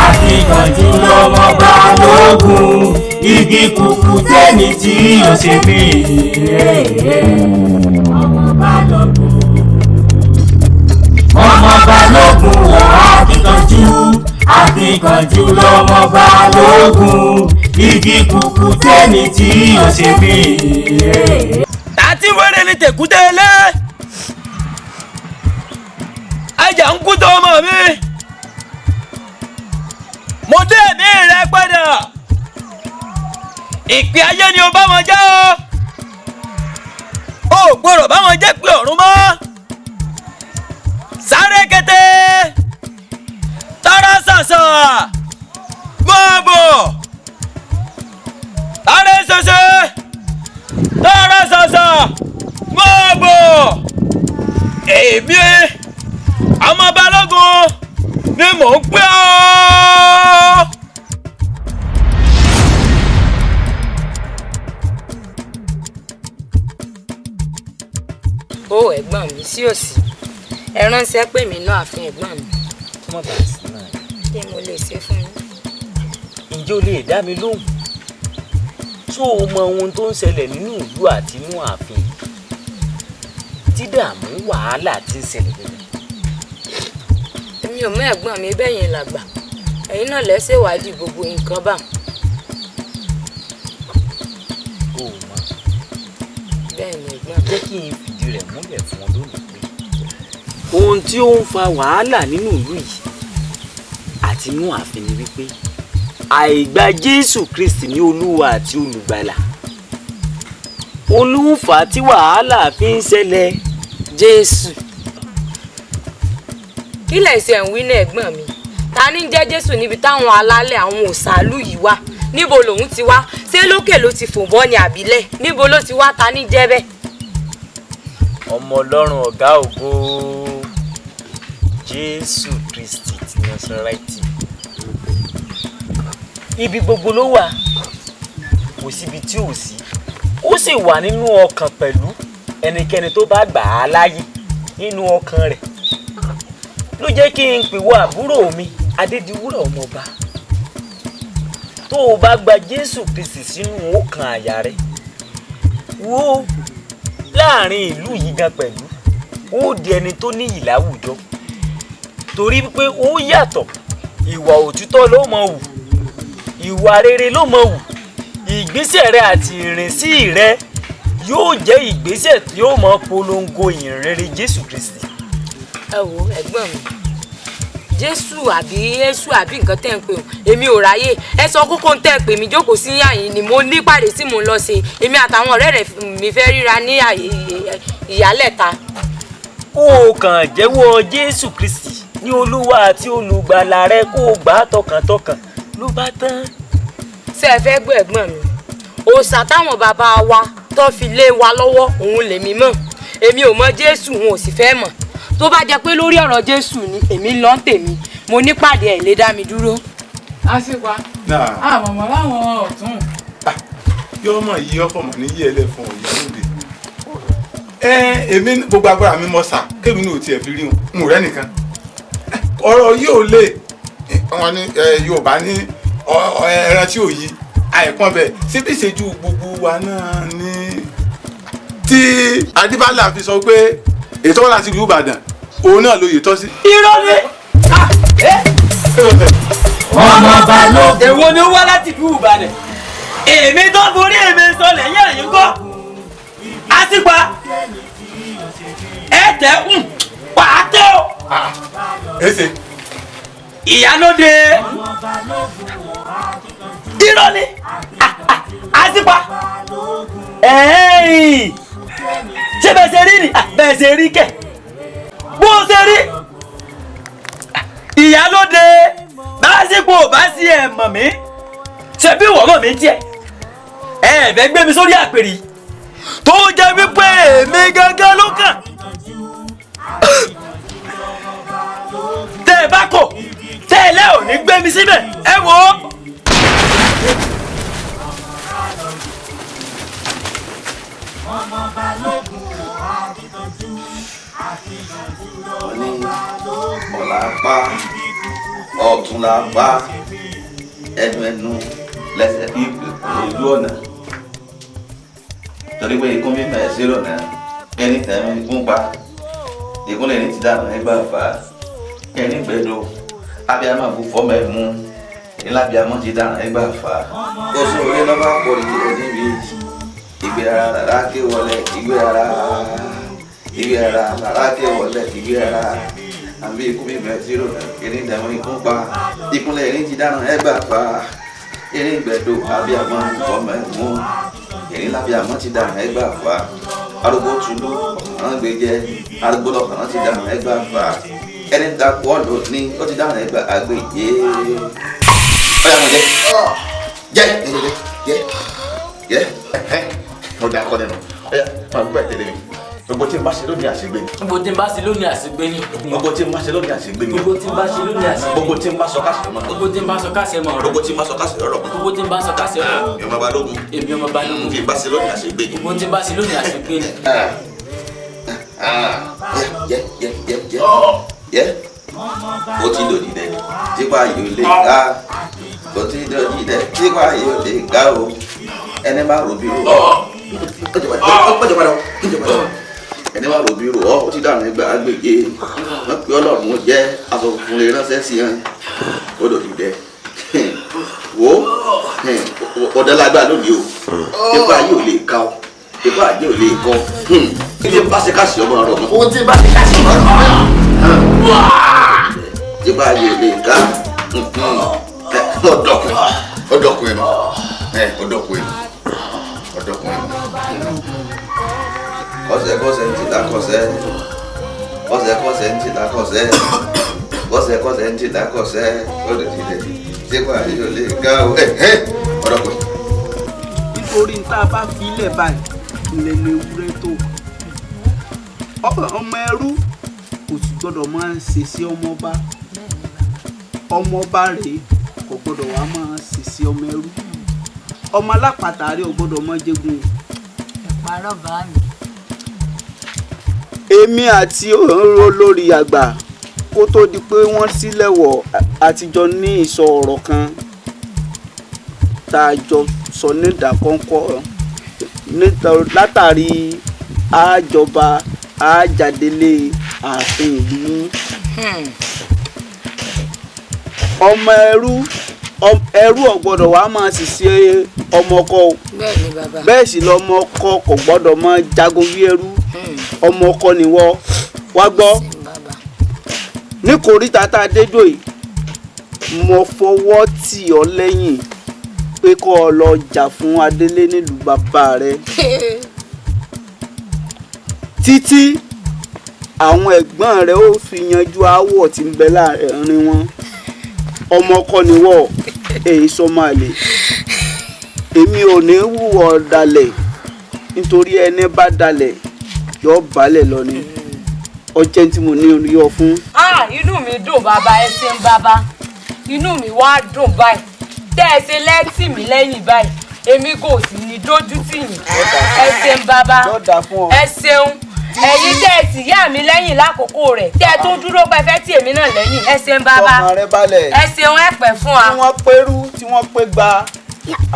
Akíkanjú lọmọ Balógun, igi kùkùté ní tí ó ṣe bí. Ọmọ Balógun o akíkanjú lọmọ Balógun, igi kùkùté ní tí ó ṣe bí. Tàtí wẹ́rẹ́ ní tẹ̀kútẹ́ lé. Ajá ń kú tó ọmọ mi. Mo dé ẹ̀mí rẹ padà. Ìpè ayé ni o bá wọn jẹ́ o. O gbọ́dọ̀ bá wọn jẹ́ pé ọ̀run mọ́. Sáré kété. Tara ṣàṣà. Máa bọ̀. Sáré ṣẹṣẹ. Tara ṣàṣà. Máa bọ̀. Èmi ọmọ Balógun ni mò ń pè ọ́. Ó ẹ̀gbọ́n mi sí òsì ẹ ránṣẹ́ pè mí náà àfin ẹ̀gbọ́n mi. Kọ́mọ bá a sí náà. Kí mo lè ṣe fún yín? Ǹjẹ́ o lè dá mi lóhùn? Ṣó o mọ ohun tó ń ṣẹlẹ̀ nínú ìlú àti inú ààfin? Tí dààmú wàhálà ti ń ṣẹlẹ̀ gẹ́gẹ́. Èmi ò mọ ẹ̀gbọ́n mi bẹ́yìn làgbà. Ẹ̀yin náà lẹ ṣèwádìí gbogbo nǹkan bá. O ò mọ̀. Bẹ́ẹ̀ ni ẹ̀gbọ́n mi. Jẹ́ kí n fìdí rẹ̀ múlẹ̀ fún ọ lónìí pé ohun tí ó ń fa wàhálà nínú ìlú yìí àti inú ààfin ni wípé àìgbà Jésù Kristi ní Olúwa àti Olùgbàlà. Olúfà tí wàhálà fi ń ṣẹlẹ̀. Jésù. Kí lẹ̀ ṣe ń wí ní ẹ̀gbọ́n mi? Ta ní jẹ́ Jésù níbi táwọn alálẹ̀ àwọn òṣàlù yìí wà? Níbo lòun ti wá? Ṣé lókè ló ti fò bọ́ ní àbílẹ̀? Níbo ló ti wá? Ta ní jẹ́ bẹ́ẹ̀? Ọmọ Ọlọ́run ọ̀gá ògo Jésù Kristi ti Násárẹ́tì. Ibi gbogbo ló wà, kò síbi tí ò sí. Ó sì wà nínú ọkàn pẹ̀lú ẹnikẹ́ni tó bá gbà á láàyè nínú ọkàn rẹ̀. Ló jẹ́ kí n pè wọ àbúrò mi Adédiwúrà ọmọọba. Tó o bá gba Jésù Kristi sínú ọkàn àyà rẹ̀, wò láàrin ìlú yìí gan pẹ̀lú ó di ẹni tó níyì láwùjọ. Torí pé ó yàtọ̀, ìwà òtítọ́ ló mọ̀ wù, ìwà rere ló mọ̀ wù. Ìgbésẹ̀ rẹ àti ìrìnsí rẹ yóò jẹ́ ìgbésẹ̀ tí yóò mọ polongo ìrere Jésù Kristi. Ẹ wo ẹ̀gbọ́n mi, Jésù àbí Yésù àbí nǹkan tẹ́ ń pè wọ́n, èmi ò ráyè. Ẹ sọ kókó ń tẹ́ pè mí jókòó sí àyìn ni mo ní pàdé tí mo ń lọ ṣe. Èmi àtàwọn ọ̀rẹ́ rẹ̀ mi fẹ́ ríra ní ìyálẹ̀ta. Ó kàn jẹ́wọ́ Jésù Kristi ní Olúwa àti Olùgbàlà rẹ kó o gbà á tọkàntọkàn ló bá tán. Ṣé ẹ fẹ́ gbọ́ ẹ̀gbọ́n mi? Òòṣà táwọn bàbá wa tó fi lé wa lọ́wọ́ òun lèmi mọ̀. Èmi ò mọ Jésù, òun ò sì fẹ́ mọ̀. Tó bá jẹ́ pé lórí ọ̀rọ̀ Jésù ni èmi lọ ń tèmi, mo ní pàdé ẹ̀ lè dá mi dúró. Àṣìpa àmọ̀mọ́ láwọn ọ̀tún. Yóò mọ̀ yí ọkọ̀ mọ̀ ní yí ẹlẹ́fọn òye lóde. Èmi gbogbo agbára mi mọ̀ sà kébì ní òtí ẹ̀ fi rí wọn mú rẹ́ nìkan. Ọ̀rọ̀ yóò lè wọn ní Yorùbá ní ẹran tí ò yí àìpọ́n bẹ́ẹ̀ síbi ìṣẹ́jú gbogbo wa náà ní. Tí Adébálà fi sọ pé ètò wọn láti ìlú Ìbàdàn òun náà ló yè tọ́ sí. Irọ́ ni. Ọmọ Balógun. Èwo ni ó wá láti ìlú Ìbàdàn? Èmi tó borí èmi sọ lẹ́yìn ẹ̀yìn kọ́. Àṣìpa ẹ tẹ́ pàtẹ́ o. Èsè. Ìyálóde. Irọ́ ni. Àṣìpa. Ṣé bẹ́ẹ̀ ṣe rí ni? Bẹ́ẹ̀ ṣe rí kẹ̀. Bó ṣe rí. Ìyálóde. Básìkò bá sí ẹ̀ mọ̀ mí. Ṣé bí wọ́n mọ̀ mí tiẹ̀? fẹ́ gbé mi sórí àpèrè tó jẹ́ wípé èmi gángan ló kàn. tẹ́ ẹ bá kọ̀ tẹ́ ẹ lẹ́ ò ní gbé mi síbẹ̀ ẹ wò ó. wọ́n ní ọ̀la pa ọ̀tún la pa ẹnu lẹ́sẹ̀ bí ojú ọ̀nà torí pé ikú mímọ̀ ẹ̀ sí lọ́nà ẹni tẹ̀mí ikú pa ìkúnlẹ̀ ní ti dáná ẹgbà fà ẹni gbẹdọ̀ abiyamọ kò fọmọ ẹ mú ìlàbíamọ ti dáná ẹgbà fà ó sún orí lọ́ba pọ̀ ìdílé níbi ìgbé ara rárá ké wọlé ìgbé ara rárá ké wọlé ìgbé ara àbí ikú mímọ̀ ẹ̀ sí lọ́nà ẹni tẹ̀mí ikú pa ìkúnlẹ̀ ní ti dáná ẹgbà fà ẹni gbẹdọ̀ abiyamọ kò fọmọ ẹ mú ìlàbíamọ ti dáná ẹgbà fà arúgbó tulu àwọn gbèjẹ arúgbó lọkàn ti dáhùn ẹgbà fà ẹni ta bọ́ọ̀lù ní ó ti dáhùn ẹgbà àgbèjẹ. ọ̀yà mo jẹ mo dà kọ́ lẹ́nu ọ̀yà máa gbọ́ ẹ̀ tẹ̀lé mi gbogbo tí n bá ṣe lónìí àṣegbé ni. gbogbo tí n bá ṣe lónìí àṣegbé ni. gbogbo tí n bá ṣe lónìí àṣegbé ni. gbogbo tí n bá ṣe lónìí àṣegbé ni. gbogbo tí n bá sọ káṣẹ mọ. gbogbo tí n bá sọ káṣẹ mọ. gbogbo tí n bá sọ káṣẹ rọrọ mọ. gbogbo tí n bá sọ káṣẹ rọrọ. èmi ọmọ balógun. èmi ọmọ balógun. tí n bá ṣe lónìí àṣegbé ni. gbogbo tí n bá ṣe lónìí àṣegbé ni. ó ti dòdì dẹ tipa yóò lè ká ó ti dòdì dẹ tipa yóò lè ká o ẹni bá rò bí rò ẹni bá rò bí rò ó ti dànù ẹgbẹ agbègbè wọn pe Ọlọ́run ó jẹ aṣọ funfun lè ránṣẹ́ sí hàn ó dòdì dẹ wo ọdẹlágbà lónìí o tipa yóò lè ká o tipa yóò lè kọ kí ni bá ṣe káṣí ọmọ rẹ mọ. ohun tí bá ṣe káṣí ọmọ rẹ mọ. tipa yóò lè ká ọdọkùnrin kọsẹ̀ ntì lakọsẹ̀ kọsẹ̀ ntì lakọsẹ̀ kọsẹ̀ ntì lakọsẹ̀ ọdọdìdẹ tipa yóò lè ká ọdọkùnrin. nítorí tá a bá fi ilẹ̀ báyìí ilẹ̀ lè wúrẹ́ tó ọmọ ẹrú kò sì gbọ́dọ̀ máa ń ṣe sí ọmọọba ọmọọba rèé kò gbọ́dọ̀ wá máa ṣe sí ọmọ ẹrú ọmọ alápàtà rèé ò gbọ́dọ̀ máa jẹ́gun. ìparọ́ bá mi. èmi àti olórí àgbà kó tó di pé wọ́n sílẹ̀ wọ̀ àtijọ́ ní ìsọ ọ̀rọ̀ kan tá a jọ sọ ní ìdákọ́ńkọ́ látàrí àjọba àjàdélé ààfin ìlú ọmọ ẹrú ò gbọ́dọ̀ wá máa sì ṣe ọmọ ọkọ o bẹ́ẹ̀ sì lọ́mọ ọkọ kò gbọ́dọ̀ máa jagun bí ẹrú ọmọ ọkọ nìwọ wá gbọ́ ní kòríta tá a dédò yìí mo fọwọ́ tì ọ́ lẹ́yìn pé kó o lọ jà fún Adélé nílùú bàbá rẹ títí àwọn ẹ̀gbọ́n rẹ ó fi yanjú aáwọ̀ tí ń bẹ láàrin wọn ọmọ ọkọ nìwọ èyí sọmọ àlè èmi ò ní hùwà ọ̀dàlẹ̀ nítorí ẹni bá dalẹ̀ yóò balẹ̀ lọ ni ọjẹ́ tí mo ní yọ fún. inú mi dùn bàbá ẹ ṣeun bàbá inú mi wá dùn báyìí tẹ́ ẹ ṣe lẹ́tì mí lẹ́yìn báyìí èmi kò sì ní dójú tì yín ẹ ṣeun bàbá ẹ ṣeun ẹ̀yin tẹ́ ẹ sì yá mi lẹ́yìn lákòókò rẹ̀ tẹ́ ẹ tó dúró pẹ́fẹ́ tí èmi náà lẹ́yìn ẹ ṣeun bàbá ẹ ṣeun ẹ pẹ́ fún wa. tí wọ́n pẹ́rú tí wọ́n pẹ́ gba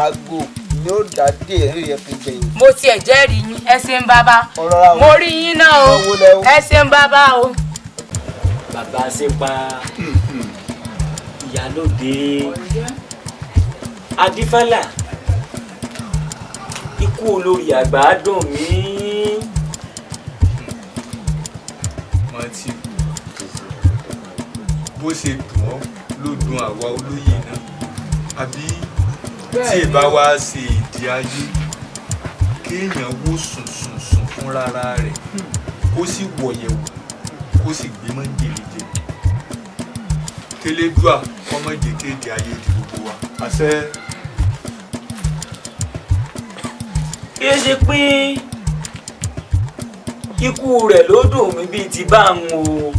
àgò ni ó dá dé ẹ̀rí yẹn fi gbẹ̀yìn. mo tiẹ̀ jẹ́rìí yín ẹ ṣeun bàbá mo rí yín náà o ẹ ṣeun bàbá o. bàbá ṣe pa ìyálóde adífálà ikú olórí àgbà dùn mí. mọtì bó ṣe dùn ọ́ ló dùn àwa olóyè náà àbí tí ìbá wa ṣe ìdí ayé kéèyàn wò sùn fúnra rẹ̀ kó sì wọ̀yẹ̀wò kó sì gbé mọ́jèlé jẹ tẹlẹdùà kọ́mọ́jẹ kéde ayé di gbogbo wa àṣẹ. kí ẹ ṣe pé ikú rẹ̀ ló dùn mí bíi ti bá ń o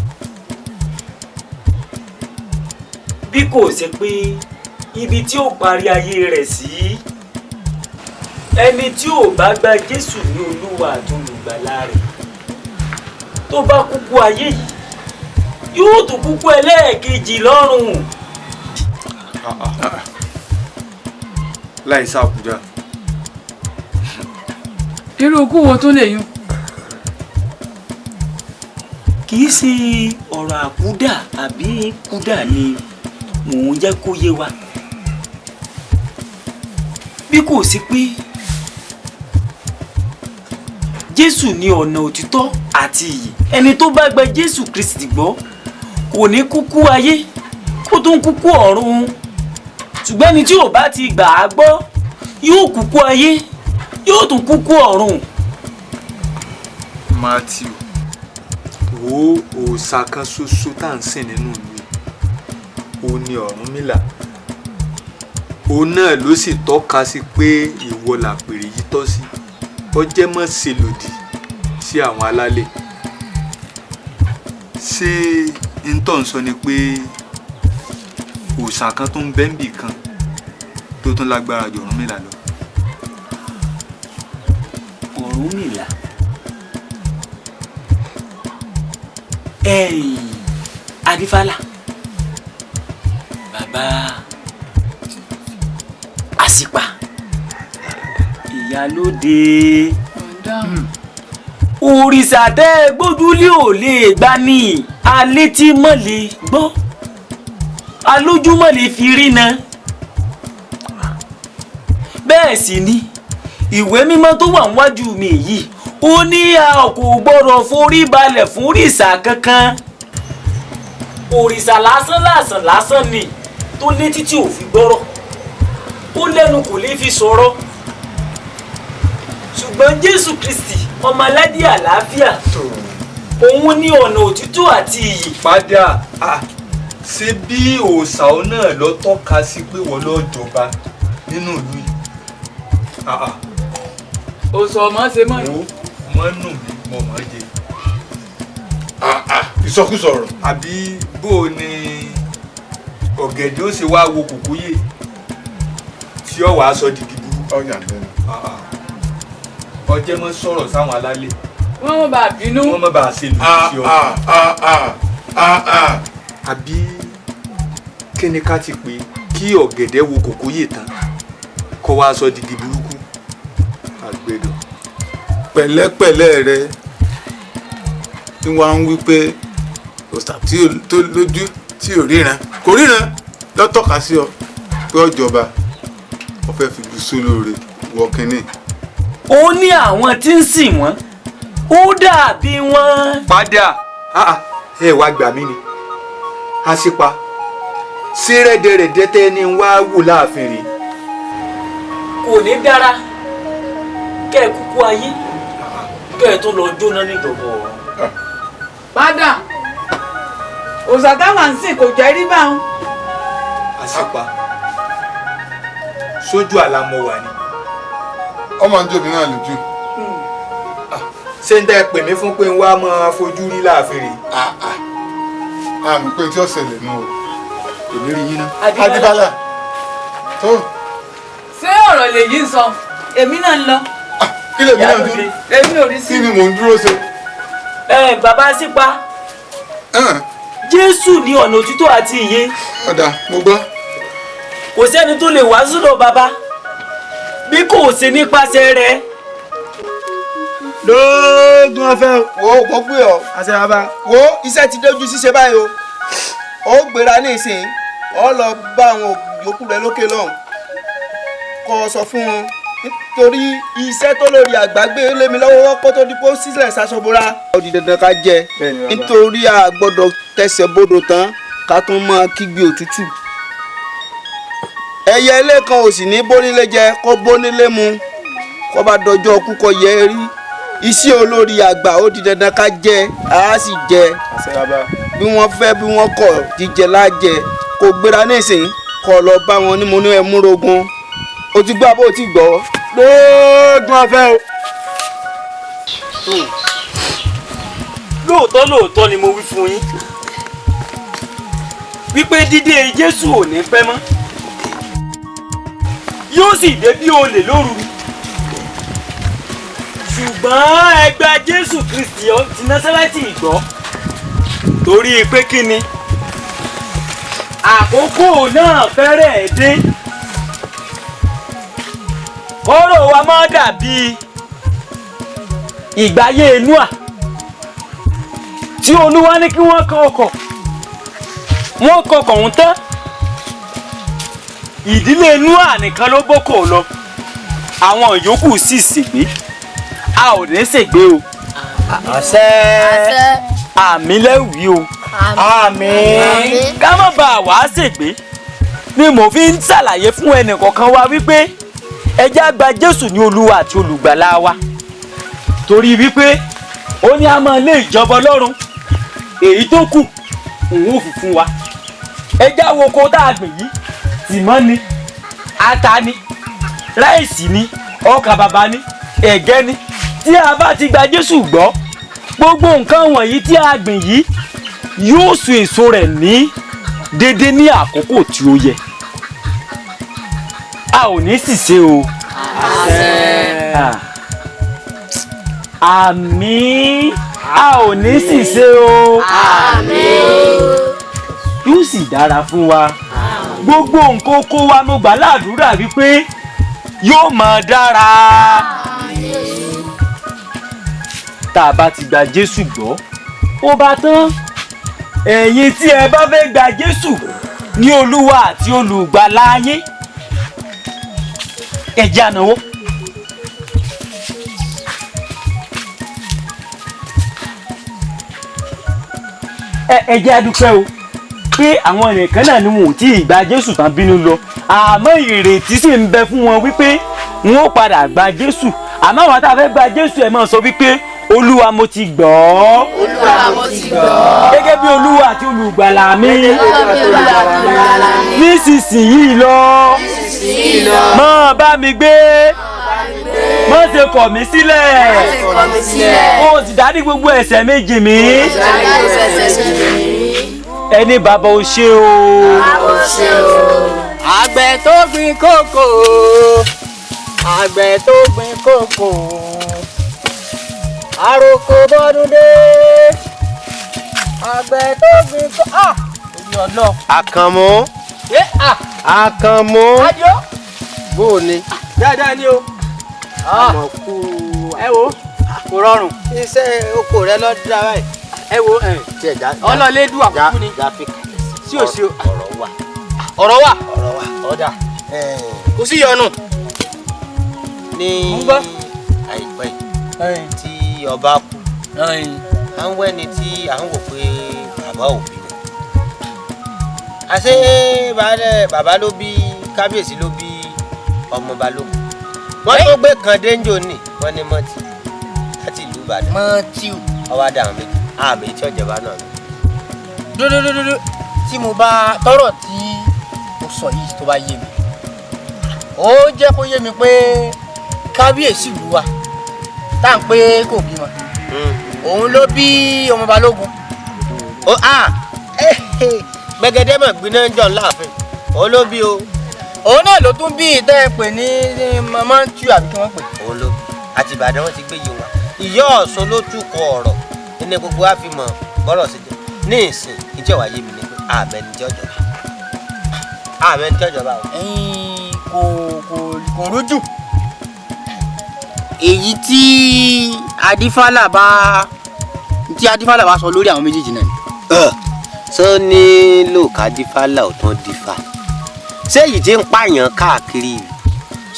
bí kò ṣe pé ibi tí ó parí ayé rẹ̀ sí ẹni tí ò bá gba Jésù ní Olúwa àti olùgbàlà rẹ̀ tó bá kúkú ayé yìí yóò tún kúkú ẹlẹ́ẹ̀kejì lọ́run. láì sàkúdà. irú ikú wo tún lè yún. kì í ṣe ọ̀rọ̀ àkúdà àbí kúdà ni mò ń jẹ́ kó yé wa bí kò sí pé Jésù ní ọ̀nà òtítọ́ àti ìyè ẹni tó bá gba Jésù Kristi gbọ́ kò ní kúkú ayé kó tún kúkú ọ̀run ṣùgbọ́n ẹni tí ò bá ti gbà á gbọ́ yóò kúkú ayé yóò tún kúkú ọ̀run. Matthew wo òòṣà kan ṣoṣo tá à ń sìn nínú ìlú ó ní Ọ̀rúnmìlà òun náà ló sì tọ́ka sí pé ìwọ làpèrè yìí tọ́ sí ọjẹ́ mọ́ ṣe lòdì sí àwọn alálẹ̀ ṣé ntọ́ ń sọ ni pé òòṣà kan tó ń bẹ́ńbì kan tó tún lágbára jù Ọ̀rúnmìlà lọ. Ọ̀rúnmìlà Adífálà bàbá Àsìpà Ìyálóde òrìṣà tẹ́ gbójúlé ò lè gbá ní alétí mọ́ lè gbọ́ alójúmọ́ lè fi rína bẹ́ẹ̀ sì ni ìwé mímọ́ tó wà níwájú mi yìí ó ní a kò gbọ́dọ̀ forí balẹ̀ fún òrìṣà kankan òrìṣà lásán ni tó létí tí ò fi gbọ́rọ̀ ó lẹ́nu kò lè fi sọ̀rọ̀ ṣùgbọ́n Jésù Kristi ọmọ aládé àlàáfíà òun ní ọ̀nà òtítọ́ àti iyì. padà ṣé bí òòṣà náà lọ tọ́ka sí pé wọ́n lọ́ọ́ jọba nínú ìlú yìí. òsò ọmọ ṣe mọ́ ni. mọ́ nù mí mọ́ mọ́ jẹ. ìsọkúsọ ọ̀rọ̀. àbí bó o ní ọ̀gẹ̀dẹ̀ ó ṣe wá wo kòkóyè tí ó wàá sọ dìdì burú. ọ̀yà bẹ́ẹ̀ ọjẹ́ mọ́ sọ̀rọ̀ sáwọn alálẹ̀. wọ́n mọ̀ bá bínú. wọ́n mọ̀ bá ṣe lù sí ọ. àbí kí ni ká ti pè kí ọ̀gẹ̀dẹ̀ wo kòkóyè tán kó wá sọ dìdì burúkú. àgbẹ̀dọ̀. pẹ̀lẹ́pẹ̀lẹ́ rẹ tí wọ́n ń wí pé òòṣà tó lójú tí ò ríran kò ríran lọ́tọ̀ka sí ọ pé ọjọba wọ́n fẹ́ fi gùsù lóore wọ kínní. ó ní àwọn tí ń sìn wọ́n ó dàbí wọ́n. padà ẹ wá gbà mí ni Àsìpà sí rẹ́dẹ̀rẹ̀dẹ̀ tẹ́ ni wá wò láàfin rè. kò ní dára kẹ́ ẹ kúkú ayé kẹ́ ẹ tó lọ jóná níjọba ọ̀run. padà òòṣà táwọn ń sìn kò jẹ́ rí báwọn. Àsìpà sójú àlámọ̀ wà ní. ọmọ ń jóbi náà lójú. ṣé ń tẹ́ pè mí fún pé ń wá máa fojú rí láàfin rè. àmì pé tí ó ṣẹlẹ̀ nù o èmi rí yín ná. Adébálà tó. ṣé ọ̀rọ̀ lèyí ń sọ èmi náà ń lọ. kí lèmi náà dúró. èmi ò rí sí. kí ni mò ń dúró ṣe. bàbá Àsìpà Jésù ní ọ̀nà òtítọ́ àti ìyè. ọ̀dà mo gbọ́. kò sẹ́ni tó lè wá sọ́dọ̀ bàbá bí kò ṣe nípasẹ̀ rẹ̀. lóògùn ọ̀fẹ́ wo mo gbé ọ àṣẹ bàbá wo iṣẹ́ ti dójú ṣíṣe báyìí o ó gbéra ní ìsìn ọ lọ bá àwọn yòókù rẹ lókè lọ́hùn kó o sọ fún wọn nítorí iṣẹ́ tó lórí àgbàgbé lémi lọ́wọ́ kó tó di kó sílẹ̀ ṣaṣọbora. ó di dandan ká jẹ nítorí a gbọ́dọ̀ tẹsẹ̀ bodò tán ká tún mọ kígbe òtútù ẹyẹ ilé kan ò sì ní bónílé jẹ kó bónílé mu kó bá dọjọ́ ọkú kó yẹ rí iṣẹ́ olórí àgbà ó di dandan ká jẹ á sì jẹ bí wọ́n fẹ́ bí wọ́n kọ̀ jíjẹ lájẹ kó gbéra nísìnyí kó lọ bá wọn ní mo ní ẹ múrogun o ti gbọ́ àbó o ti gbọ́ lóògùn. ṣẹ́gun afẹ́ o. lóòótọ́ ni mo wí fún yín wípé dídé Jésù ò ní pẹ́ mọ́ yóò sì dé bí olè lóru ṣùgbọ́n ẹ gba Jésù Kristi ti Násárẹ́tì gbọ́ torí pé kí ni àkókò náà fẹ́rẹ̀ dé ọ̀rọ̀ wa máa dàbí ìgbáyé Nóà tí Olúwa ní kí wọ́n kọ́ ọkọ̀ wọ́n kọkọ̀ ń tán ìdílé Nóà nìkan ló bókò lọ àwọn yòókù sì ṣègbé a ò ní ṣègbé o àṣẹ àmì lẹ́wìí o àmín ká má bàa wá ṣègbé ni mo fi ń ṣàlàyé fún ẹnì kọ̀ọ̀kan wa wípé ẹ jẹ́ á gba Jésù ní Olúwa àti olùgbàlà wa torí wípé ó ní a máa lé ìjọba Ọlọ́run èyí tó kù òun ò fi fún wa ẹ jẹ́ á wo oko tá a gbìn yìí tìmọ́ ni ata ni ráìsì ni ọkà bàbà ni ẹ̀gẹ́ ni tí a bá ti gba Jésù gbọ́ gbogbo nǹkan wọ̀nyí tí a gbìn yìí yóò so èso rẹ̀ ní dédé ní àkókò tí ó yẹ a ò ní ṣìṣe o àmín a ò ní ṣìṣe o yóò sì dára fún wa gbogbo nǹkan kó wa mo gbà ládùúrà wípé yóò máa dára tá a bá ti gba Jésù gbọ́ ó bá tán ẹ̀yin tí ẹ bá fẹ́ gba Jésù ní Olúwa àti olùgbàlà yín ẹ jẹ́ á nawọ́. ẹ jẹ́ á dúpẹ́ o pé àwọn nìkan náà ni wọn ò tí ì gba Jésù tán bínú lọ àmọ́ ìrètí sì ń bẹ fún wọn wípé wọn ó padà gba Jésù àmọ́ àwọn tá a fẹ́ gba Jésù ẹ̀ máa sọ wípé Olúwa mo ti gbọ́ ọ́. Olúwa mo ti gbọ́. Gẹ́gẹ́ bí Olúwa àti olùgbàlà mi. Nísinsìnyí lọ. Máa bá mi gbé. Má ṣe kọ̀ mí sílẹ̀. Ó ti dárí gbogbo ẹ̀ṣẹ̀ méjì mi. Ẹni bàbá o ṣé o. Àgbẹ̀ tó gbin kókò. Àgbẹ̀ tó gbin kókò. Àròkò bọ́dún dé. Àgbẹ̀ tó gbin kókò. Orí ọ̀nà. Àkànmú. Àkànmú. Adìo. Bó o ní. Dáadáa ni o. Àmọ̀ kú. Ẹ wo kò rọrùn. Iṣẹ́ oko rẹ lọ dára báyìí. Ẹ wo ọlọ́lé dùn àkókò ni. Sí ò sí o. Ọ̀rọ̀ wà. Ọ̀rọ̀ wà. Ọ̀rọ̀ wà. Ọ̀dà. Kò sí yọnu. Ní àìpẹ́ yìí tí ọba kú à ń wẹ́ni tí à ń wò pé bàbá ò bí mi. Àṣé bàbá ló bí kábíyèsí ló bí ọmọ balógun. Wọ́n tó gbé kan dénjò ní wọ́n ní mọ́tì láti ìlú Ìbàdàn. Mọ́tì o. Ọwọ́ àdàwọn méjì àmì tí ọ̀jọ̀ba náà ni. Dúdúdúdú tí mo bá tọrọ tí mo sọ yìí tó bá yé mi ó jẹ́ kó yé mi pé kábíyèsí ìlú wa tá à ń pé kò bímọ òun ló bí ọmọ balógun. Gbẹ̀gẹ̀dẹ̀ mọ̀ gbiná ń jọ láàfin òun ló bí o. Òun náà ló tún bí ìtẹ́ pè ní mọ́tì àbí kí wọ́n pè. Òun ló bí àti Ìbàdàn wọn ti gbé yìí wá. Ìyá Ọ̀ṣun ló túkọ̀ ọ̀rọ̀ nínú gbogbo wa fi mọ̀ bọ́rọ̀ sí jẹ́ ní ìsìn ìjọ wáyé mi ni pé àmẹ́ni tí ọjọba àmẹ́ni tí ọjọba o. Kò rújù. Èyí tí Adífálà bá sọ lórí àwọn méjèèjì náà ni. Sọ nílò kádífálà ò tán dífá ṣé èyí tí ń pààyàn káàkiri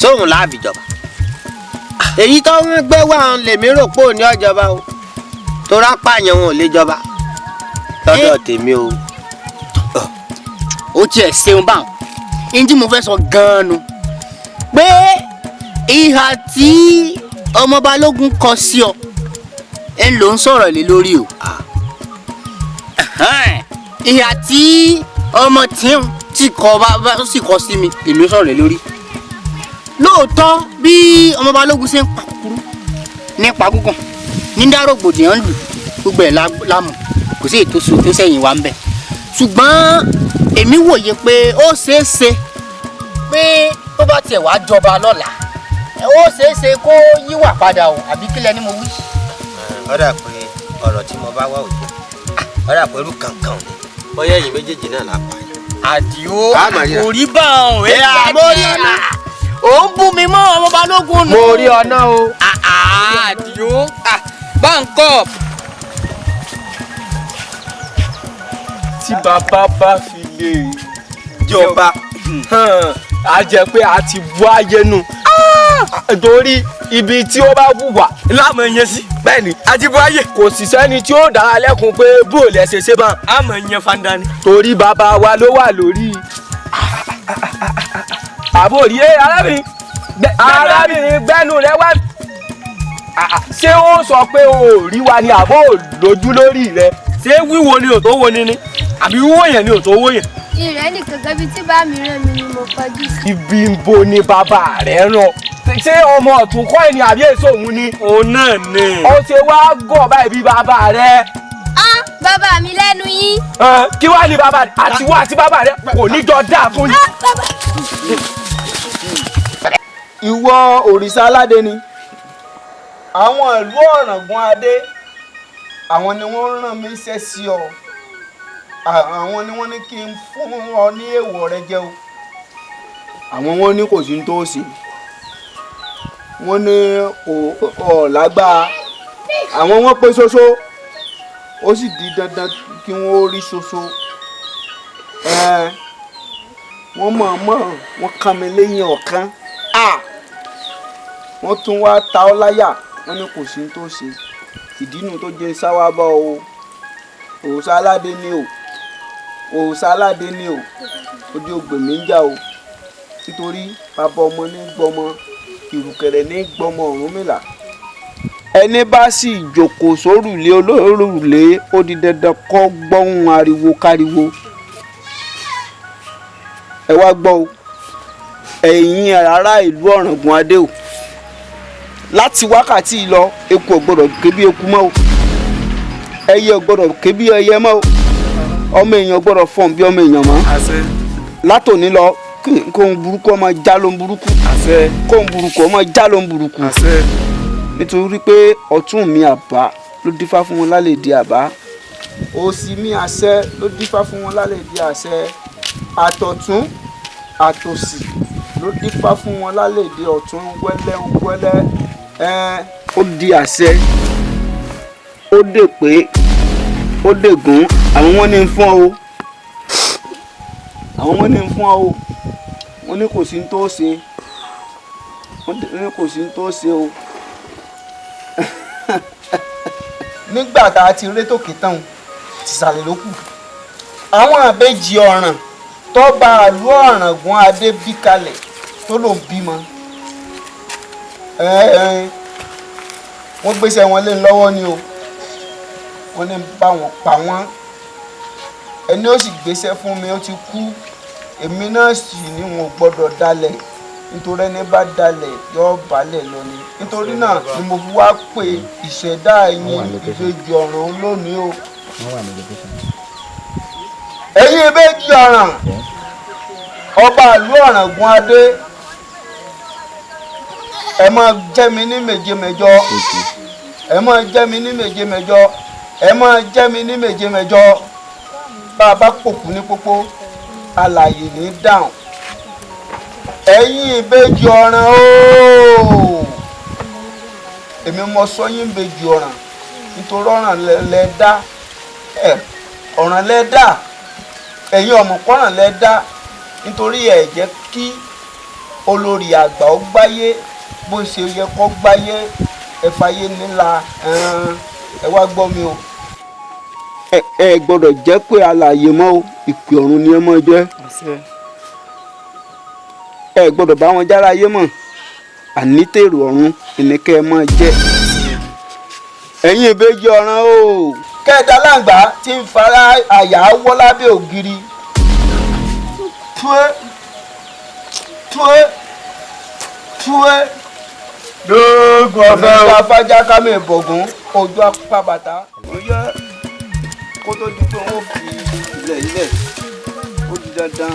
sóhun láàbìjọba èyí tó ń gbé wà ń lèmi rò pé òní ọjọba o tó rápààyàn wọn ò lè jọba lọ́dọ̀ tèmi o. Ó tiẹ̀ ṣeun báwọn ẹni tí mo fẹ́ sọ gan-an nu pé ìhà tí ọmọ balógun kọ sí ọ ẹ ló ń sọ̀rọ̀ lé lórí o. Ìhà tí ọmọ tí kọ bá sì kọ sí mi èlò sọ̀rọ̀ lé lórí lóòótọ́ bí ọmọ balógun ṣe ń pa kúkúrú nípa gúngàn ní dárògbòdìyàn lù gbogbo ẹ̀ lámù kò sí ètò tó sẹ́yìn wa ń bẹ̀ ṣùgbọ́n èmi wòye pé ó ṣeé ṣe pé tó bá tiẹ̀ wá jọba lọ́la ó ṣeé ṣe kó yíwà padà o àbí kílẹ̀ ni mo wí. ó dà pé ọ̀rọ̀ tí mo bá wá òjò ó dà pé irú kankan ni bóyá ẹ̀yin méjèèjì náà là pa yín. àdìo kò rí bá ọ̀hún ẹ̀ àmórí ọ̀nà ò ń bú mi mọ́ ọmọ balógun nù. mo rí ọ̀nà o. àdìo báńkọ̀. tí bàbá bá fi lè jọba a jẹ́ pé a ti wọ ayé nu torí ibi tí ó bá wùwà láàmú ẹyẹ sí bẹ́ẹ̀ ni a ti wọ ayé kò sì sẹ́ni tí ó dára lẹ́kùn pé bóòlù ẹ̀ ṣe ṣe bá àmọ́ ẹyẹ fanda ni torí bàbá wa ló wà lórí àbórí arábìnrin gbẹ́nu rẹ wá ṣé ó sọ pé o ò rí wa ni àbó lójú lórí rẹ ṣé wíwo ni ò tó wo ni àbí wíwò yẹn ni ò tó wò yẹn. ìrẹ́ nìkan gẹ́bí tí bá mi rán mi ni mo kọjú sí. ibi ń bo ni bàbá rẹ̀ rán ṣé ọmọ ọ̀tún kọ́ ẹni àbí èso òun ni. òun náà ni. ó ṣe wá gọ̀ báyìí bí bàbá rẹ̀. bàbá mi lẹ́nu yín. kí wàá ní bàbá rẹ̀ àti wá àti bàbá rẹ̀ kò ní jọ dáa fún yín. ìwọ òrìṣà aládé ni àwọn ìlú Ọ̀ràngún Adé àwọn ni wọ́n rán mi iṣẹ́ sí ọ àwọn ni wọ́n ní kí n fún ọ ní èèwọ̀ rẹ jẹ o àwọn wọn ní kò sí ní tó ṣe wọ́n ní ọ̀ lágbára àwọn wọn pé ṣoṣo ó sì di dandan kí wọ́n rí ṣoṣo wọ́n mọ̀ọ́mọ̀ wọ́n kàn mí lẹ́yìn ọ̀kan wọ́n tún wá ta ọ́ láyà wọ́n ní kò sí ní tó ṣe ìdínú tó jẹ́ sáwá bá o òòṣà aládé ni o òòṣà aládé ni o ojú ògbè mi ń jà o nítorí bàbá ọmọ ní gbọmọ ìrùkẹ̀rẹ̀ ní gbọmọ Ọ̀rúnmìlà ẹni bá sì jókòó sórùlé olórùlé ó di dandan kó gbọ́hùn ariwo káriwo ẹ wá gbọ́ o ẹ̀yin ará ìlú Ọ̀ràngún Adé o láti wákàtí lọ eku ò gbọ́dọ̀ ké bí eku mọ́ o ẹyẹ ò gbọ́dọ̀ ké bí ẹyẹ mọ́ o ọmọ èèyàn ò gbọ́dọ̀ fọ̀n bí ọmọ èèyàn mọ́ látòní lọ kóhun burúkú ọmọ já ló ń burúkú kóhun burúkú ọmọ já ló ń burúkú nítorí pé ọ̀tún mi àbá ló dífá fún wọn lálẹ́ di àbá òsì mi àṣẹ ló dífá fún wọn lálẹ́ di àṣẹ àtọ̀tún àtòsì ló dífá fún wọn lálẹ́ di ọ̀tún wẹ́lẹ́ ó di àṣẹ ó dè pé ó dègún àwọn wọn ní ń fún ọ o àwọn wọn ní ń fún ọ o wọn ní kò sí ní tó ṣe wọn ní kò sí ní tó ṣe o nígbà tá a ti rétòkè tán tìsàlẹ̀ ló kù àwọn àbẹ́jì ọ̀ràn tó bá àlú Ọ̀ràngún Adé bí kalẹ̀ tó ló ń bímọ wọ́n gbéṣẹ́ wọn lé lọ́wọ́ ni o wọ́n ní bá wọn pa wọ́n ẹni ó sì gbéṣẹ́ fún mi ó ti kú èmi náà sì ní wọn ò gbọ́dọ̀ dalẹ̀ nítorí ẹni bá dalẹ̀ yóò balẹ̀ lọ ni nítorí náà ni mo fi wá pé ìṣẹ̀dá ẹ̀yin ìbejì ọ̀ràn lónìí o ẹ̀yin ìbejì ọ̀ràn ọba ìlú Ọ̀ràngún Adé ẹ máa jẹ́ mi ní méje mẹ́jọ ẹ máa jẹ́ mi ní méje mẹ́jọ ẹ máa jẹ́ mi ní méje mẹ́jọ bá a bá pòkú ní pópó alààyè ní dáhùn ẹ̀yin ìbejì ọ̀ràn ooo èmi mọ sọ yín ìbejì ọ̀ràn nítorí ọ̀ràn lẹ dá ọ̀ràn lẹ dá ẹ̀yin ọ̀mọ̀pọ̀ràn lẹ dá nítorí ẹ̀ jẹ́ kí olórí àgbà ó gbáyé bó ṣe yẹ kó gbáyé ẹ fàyè nílà ẹ wá gbọ́ mi o. ẹ gbọ́dọ̀ jẹ́ pé alààyè mọ́ o ìpè ọ̀run ni ẹ mọ́ jẹ́ ẹ gbọ́dọ̀ bá wọn jára ayé mọ́ ànítèrò ọ̀run ìníkẹ́ ẹ mọ́ jẹ́ ẹ̀yin ìbejì ọ̀ràn o kẹta láǹgbá tí ń fara àyà wọ́ lábẹ́ ògiri túwé túwé túwé. lóògùn ọ̀fẹ́ o. afájá kámi ìbọ̀gùn ojú apá bàtà. ó yẹ kó tó di pé wọ́n fi ilẹ̀ ilẹ̀ ó di dandan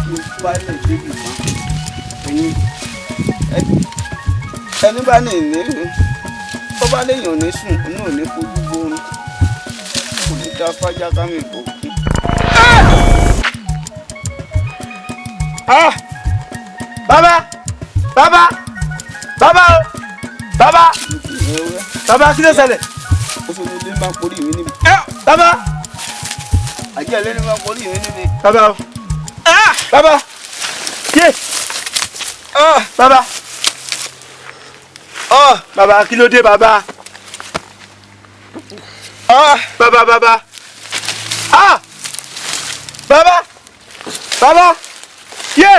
kí n bá lè débi kan. ẹni bá ní ìní tó bá léèyàn ní sùn inú ò ní fojú gbóòórùn kò ní dá afájá kámi ìbọ̀gùn. bàbá bàbá bàbá o bàbá bàbá kí ló ṣẹlẹ̀. ó sọ ní ilé máa ń porí mi níbi. bàbá àjẹ́ ilé ní máa ń porí mi níbi. bàbá o bàbá yé bàbá bàbá kí ló dé bàbá bàbá bàbá bàbá bàbá yé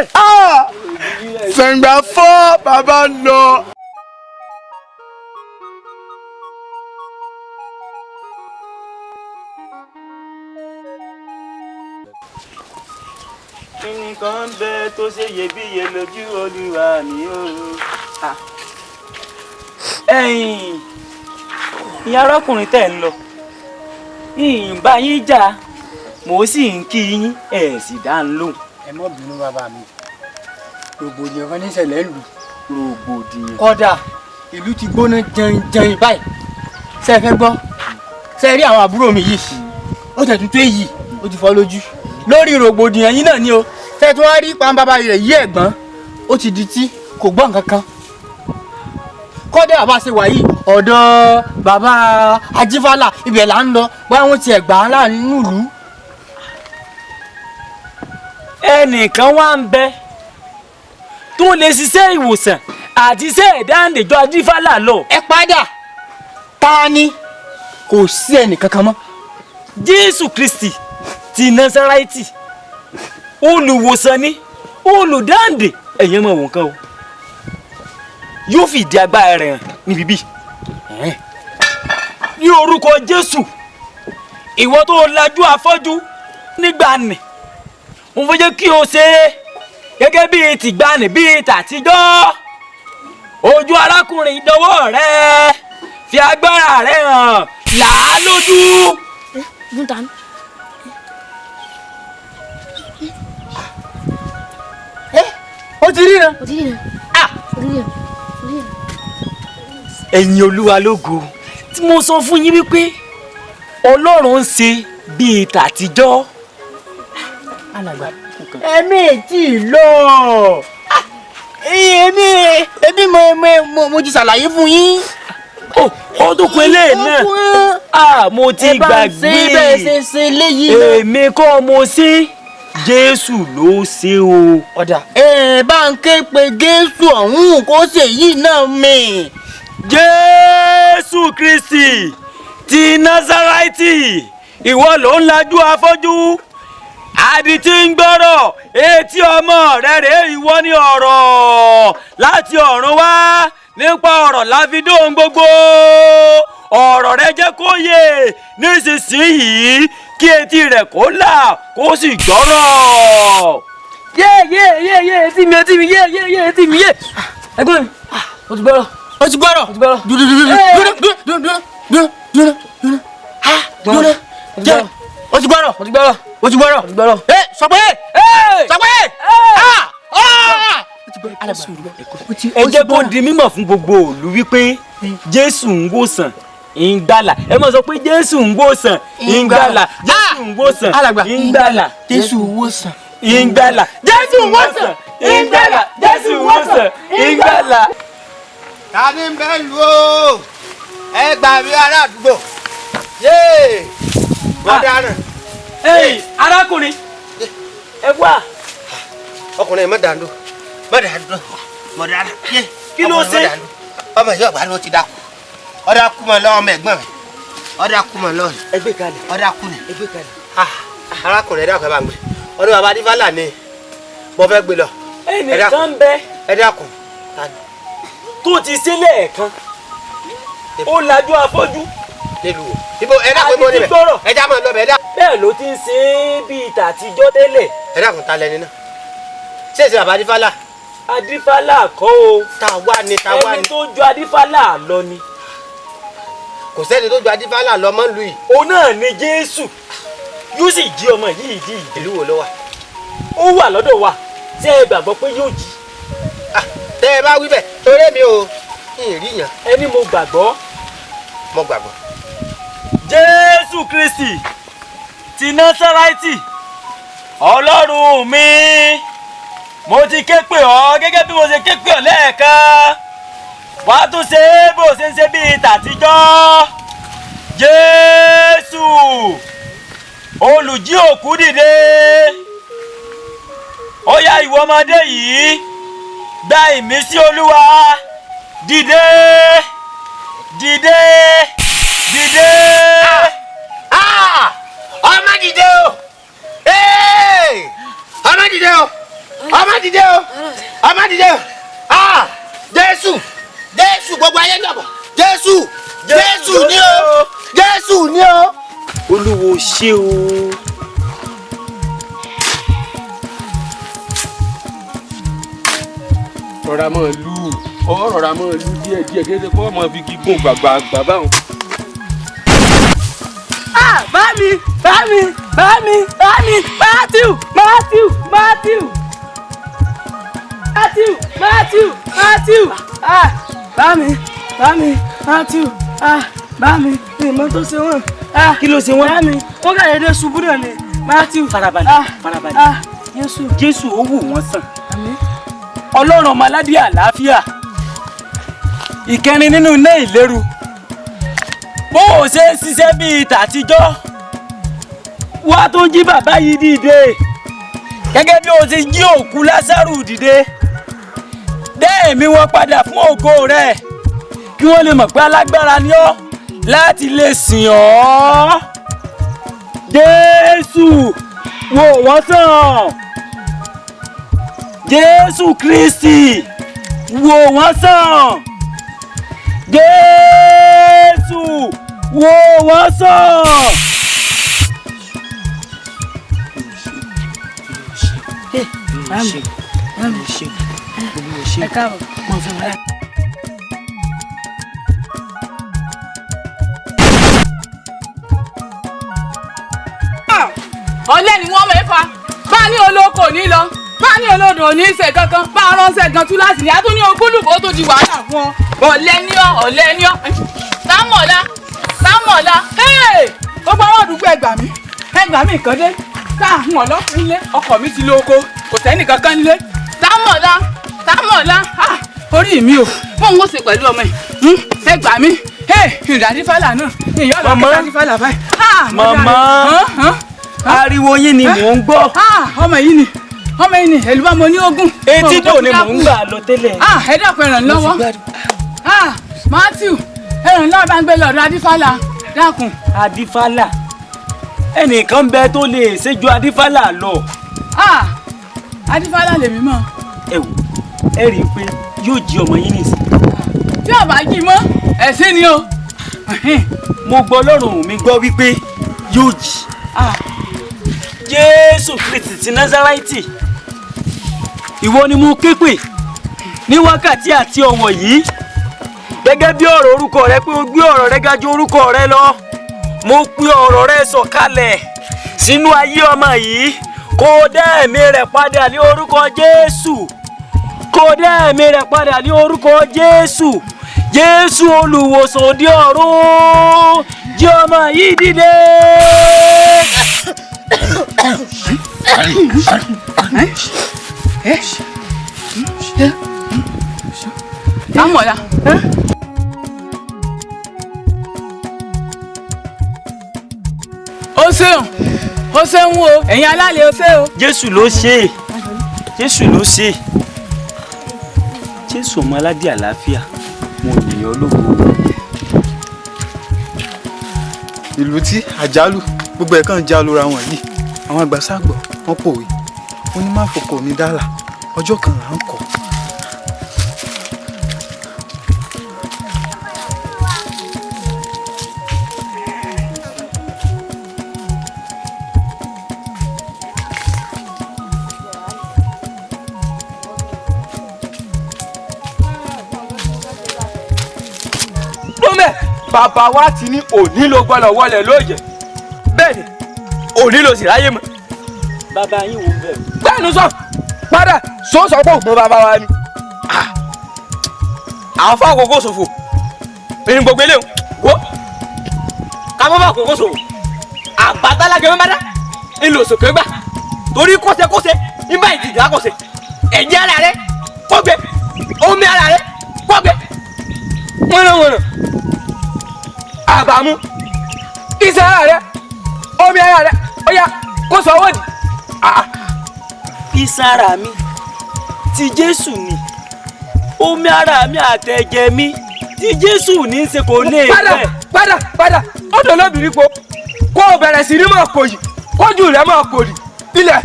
sẹ̀ǹgbà fọ́ bàbá lọ. kíni kan bẹ tó ṣe iyebíye lójú Olúwa mi o. ẹ̀yin ìyá arákùnrin tẹ̀ ń lọ ìyìn bá yín jà mo sì ń kí yín ẹ̀ sì dá ń lóhùn. ẹ má bínú bàbá mi rògbòdìyàn kan ní ìṣẹ̀lẹ̀ ìlú. rògbòdìyàn. kódà ìlú ti gbóná jẹun báyìí ṣe é fẹ́ gbọ́ ṣe rí àwọn àbúrò mi yìí ó tẹ̀ tuntun èyí ó ti fọ́ lójú lórí rògbòdìyàn yìí náà ni o ṣe tí wọ́n rí pàǹbàbà rẹ̀ yí ẹ̀gbọ́n ó ti di tí kò gbọ́ nǹkan kan kódà bàbá ṣe wà yìí ọ̀dọ̀ bàbá Ajífálà ibẹ̀ là ń lọ báyà wọ́n ti ẹ̀gbà láàrin ìlú. ẹnìkan wá ń bẹ tó lè ṣiṣẹ́ ìwòsàn àti iṣẹ́ ìdáǹdèjọ Ajífálà lọ. ẹ padà ta ni kò sí ẹnìkankan mọ́. Jésù Kristi ti Násárẹ́tì olùwòsàn ni olùdáǹdè ẹ̀yẹ́ mọ̀ wọ́n kan o yóò fìdí agbára rẹ̀ hàn níbí bí. ní orúkọ Jésù ìwọ tó lajú afọ́jú nígbà nì mo fẹ́ jẹ́ kí o ṣe gẹ́gẹ́ bíi tìgbàanì bíi tàtijọ́ ojú arákùnrin dọwọ́ rẹ fi agbára rẹ hàn là á lójú. ó ti ríran. ẹ̀yin Olúwa lógo tí mo sọ fún yín wípé Ọlọ́run ń ṣe bíi tàtijọ́. ẹ̀mí tí ì lọ èmi mo ti ṣàlàyé fún yín. ó tó kun eléyìí náà mo ti gbàgbé èmi kọ́ mo ṣe Jésù ló ṣe o. ọ̀dà bá ń ké pe Jésù ọ̀hún kó ṣe yìí náà mi. Jésù Kristi ti Násárẹ́tì ìwọ ló ń lajú afọ́jú adití ń gbọ́rọ̀ etí ọmọ rẹ̀ rèé ìwọ ní ọ̀rọ̀ láti ọ̀run wá nípa ọ̀rọ̀ láfidóhùn gbogbo ọ̀rọ̀ rẹ̀ jẹ́ kó yé nísinsìnyí kí etí rẹ̀ kó là kó sì gbọ́rọ̀. yé etí mi etí mi yé ẹ̀gbọ́n mi ó ti gbọ́rọ̀ ó ti gbọ́rọ̀ dúró ó ti gbọ́rọ̀ ó ti gbọ́rọ̀ sọ pé ẹ jẹ́ kó di mímọ̀ fún gbogbo ìlú wípé Jésù ń wòsàn ń gbàlà ẹ mọ̀ sọ pé Jésù ń wòsàn ń gbàlà Jésù ń wòsàn ń gbàlà Jésù wòsàn ń gbàlà Jésù ń wòsàn ń gbàlà Jésù ń wòsàn ń gbàlà. ta ni ń bẹ lu o ẹ gbà mí ará àdúgbò yéé wọ́n dáná. arákùnrin ẹ wá. ọkùnrin mọ̀ dàndó mọ̀ dáná yé kí ló ṣe. ọmọ yóò bá ló ti dákú ọdọ kú mọ lọ́wọ́ ọmọ ẹ̀gbọ́n mi ọdọ kú mọ lọ́wọ́ ẹgbẹ́ kalẹ̀ ọdọ kú ni ẹgbẹ́ kalẹ̀. arákùnrin ẹ̀dá ọ̀kẹ́ bá ń gbé ọdún bàbá Adífálà ni mo fẹ́ gbé lọ. ẹnìkan bẹ ẹ dákun tó ti sílẹ̀ ẹ̀kan ó lajú afọ́jú. nílùú wo ibo ẹ dákun ibo níbẹ̀ ẹ já máa lọ bẹ̀ ẹ dá. bẹ́ẹ̀ ló ti ń ṣe é bíi tàtijọ́ tẹ́lẹ̀. ẹ dákun ta lẹni náà ṣé èsì bàbá Adífálà. adífálà kọ́ o. ta wá ni. ẹni tó ju adífálà lọ ni. kò sẹ́ni tó ju adífálà lọ mọ́ lùi. òun náà ni Jésù yóò sì jí ọmọ yìí jí. ìlú wo ló wà? ó wà lọ́dọ̀ wa tí ẹ gbàgbọ́ pé yóò jí. tẹ́ ẹ bá wí bẹ́ẹ̀ torí mi ò rí yàn. ẹni mo gbàgbọ́. mo gbàgbọ́. Jésù Kristi ti Násárẹ́tì Ọlọ́run mi mo ti ké pè ọ́ gẹ́gẹ́ bí mo ṣe ké pè ọ́ lẹ́ẹ̀kan wá tún ṣe bó ṣe ń ṣe bíi tàtijọ́. Jésù olùjí òkú dìde ó yá ìwọ ọmọdé yìí gba ìmísí Olúwa dìde dìde dìde. ọmọ dìde o ọmọ dìde o ọmọ dìde o ọmọ dìde o Jésù Jésù gbogbo ayé ń dọ̀bọ̀ Jésù Jésù ni o Jésù ni o. Olúwo ṣé o. rọra máa lù rọra máa lù díẹ̀ díẹ̀ kéde kó ọmọ fi gígùn gbàgbà báwọn. Bámi Matthew bámi ìmọ̀ tó ṣe wọ́n. kí ló ṣe wọ́n? bámi wọ́n kà dédé ṣubú náà ni Matthew. farabalẹ̀ Jésù ó wò wọ́n sàn. Ọlọ́run ọmọ aládé àlàáfíà ìkẹrin nínú iná ìléru bó o ṣe ń ṣiṣẹ́ bíi tàtijọ́ wá tó jí bàbá yìí dìde gẹ́gẹ́ bí o ti jí òkú Lásárù dìde dẹ́ ẹ̀mí wọn padà fún ògo rẹ̀ kí wọ́n lè mọ̀ pé alágbára ni ọ́ láti lè sìn ọ́. Jésù wò wọ́n sàn. Jésù Kristi wò wọ́n sàn. Jésù wò wọ́n sàn. ẹ káàbọ̀ mọ̀ fún mi. ọ̀lẹ ni wọ́n mẹ́fà bá ní olóko ní lọ bá ní olódò ní í ṣe kankan bá ránṣẹ́ gan tú láti ní àtúní ogúnlùkọ́ tó di wàhálà fún ọ ọ̀lẹ ní ọ sámọ̀lá gbogbo àwọn àdúgbò ẹgbàá mi kan dé káàhùn ọlọ́fin lé ọkọ̀ mi ti lóko kò sẹ́ni kankan lé sámọ̀lá orí mi ò wọ́n ń wọ́n ṣe pẹ̀lú ọmọ yìí ẹgbàá mi ìdádífàlà náà ìyá ọlọ́kẹ́ ìdádífàlà báyìí. màmá ariwo yín ni mò ń gbọ́. ọmọ yìí ni èlùbọ́ mo ní ogún. etí dò ni mò ń gbà lọ tẹ́lẹ̀. ẹ dákun ẹ̀ràn lọ́wọ́ Matthew ẹ̀ràn lọ́wọ́ bá ń gbé lọ́dọ̀ adífàlà dákun. adífàlà ẹnìkan bẹ tó lè ṣèjú adífàlà lọ. adífàlà lèmi mọ̀. ẹ wò ẹ rí i pé yóò jí ọmọ yín nìsín. tí ọba jí mọ́ ẹ̀sìn ni o. mo gbọ́ Ọlọ́run mi gbọ́ wípé yóò jí. Jésù Kristi ti Násárẹ́tì ìwọ ni mo ké pè ní wákàtí àti ọ̀wọ̀ yìí gẹ́gẹ́ bí ọ̀rọ̀ orúkọ rẹ pé o gbé ọ̀rọ̀ rẹ ga ju orúkọ rẹ lọ mo pe ọ̀rọ̀ rẹ sọ̀kalẹ̀ sínú ayé ọmọ yìí kó o dá ẹ̀mí rẹ̀ padà ní orúkọ Jésù kó o dá ẹ̀mí rẹ̀ padà ní orúkọ Jésù Jésù olùwòsàn òde ọ̀run jí ọmọ yìí dìde. Sámọ̀lá. ó ṣeun o ẹ̀yin alálẹ̀ ó ṣe o. Jésù ló ṣe Jésù ọmọ aládé àlàáfíà mo yìn ọ́ lógo. ìlú tí àjálù gbogbo ẹ̀ kàn já lóra wọn yìí àwọn àgbà ságbọ̀ wọ́n pòwe wọ́n ní má fọkọ ní dálà ọjọ́ kan là ń kọ́. bàbá wa ti ní òní ló gbọ́dọ̀ wọlé lóye bẹ́ẹ̀ ni òní ló sì ráyè mọ́. bàbá yín wò bẹ́ẹ̀. gbẹ́nu sọ padà sọ pé òun bàbá wa ni. àwọn fún àkókò ṣòfò ẹni gbogbo eléyìí wo ká má bá àkókò ṣòfò àbátálágẹ mẹ́bàdá ńlò sòkè gbà torí kọ́sẹ̀kọ́sẹ̀ nígbà ìdìgbà kọ́sẹ̀ ẹ̀jẹ̀ ara rẹ kọ́gbẹ́ omi ara rẹ kọ́gbẹ́ wọ́nàwọ́nà àbámú iṣẹ́ ara rẹ omi ara rẹ ó yá kó sọ owó di. iṣẹ́ ara mi ti Jésù ni omi ara mi àtẹ̀jẹ̀ mi tí Jésù ní í ṣe kò lè fẹ́. padà ọ̀dọ̀ lóbìnrin po kó o bẹ̀rẹ̀ sí ní máa pò yìí kójú rẹ̀ máa pò rí ilẹ̀